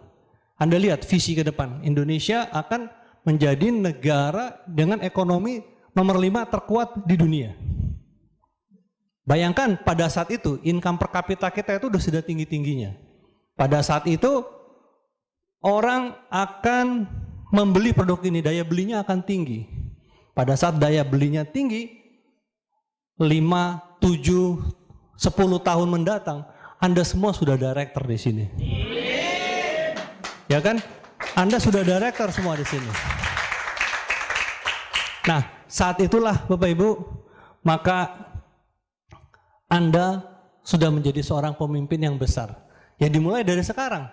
Anda lihat visi ke depan, Indonesia akan menjadi negara dengan ekonomi nomor 5 terkuat di dunia. Bayangkan pada saat itu income per kapita kita itu sudah tinggi-tingginya. Pada saat itu orang akan membeli produk ini, daya belinya akan tinggi. Pada saat daya belinya tinggi, 5, 7, 10 tahun mendatang, Anda semua sudah director di sini. Ya kan? Anda sudah director semua di sini. Nah, saat itulah Bapak Ibu, maka Anda sudah menjadi seorang pemimpin yang besar. Ya dimulai dari sekarang.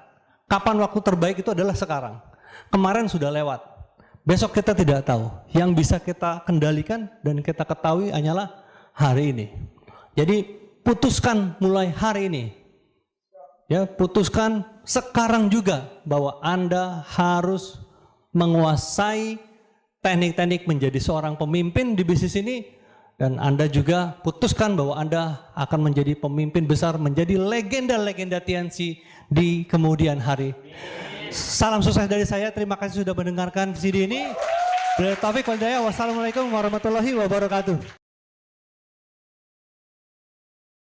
Kapan waktu terbaik itu adalah sekarang. Kemarin sudah lewat. Besok kita tidak tahu. Yang bisa kita kendalikan dan kita ketahui hanyalah hari ini. Jadi putuskan mulai hari ini. Ya, putuskan sekarang juga bahwa Anda harus menguasai teknik-teknik menjadi seorang pemimpin di bisnis ini, dan Anda juga putuskan bahwa Anda akan menjadi pemimpin besar, menjadi legenda-legenda TNC di kemudian hari. Salam sukses dari saya, terima kasih sudah mendengarkan CD ini. Wassalamualaikum warahmatullahi wabarakatuh.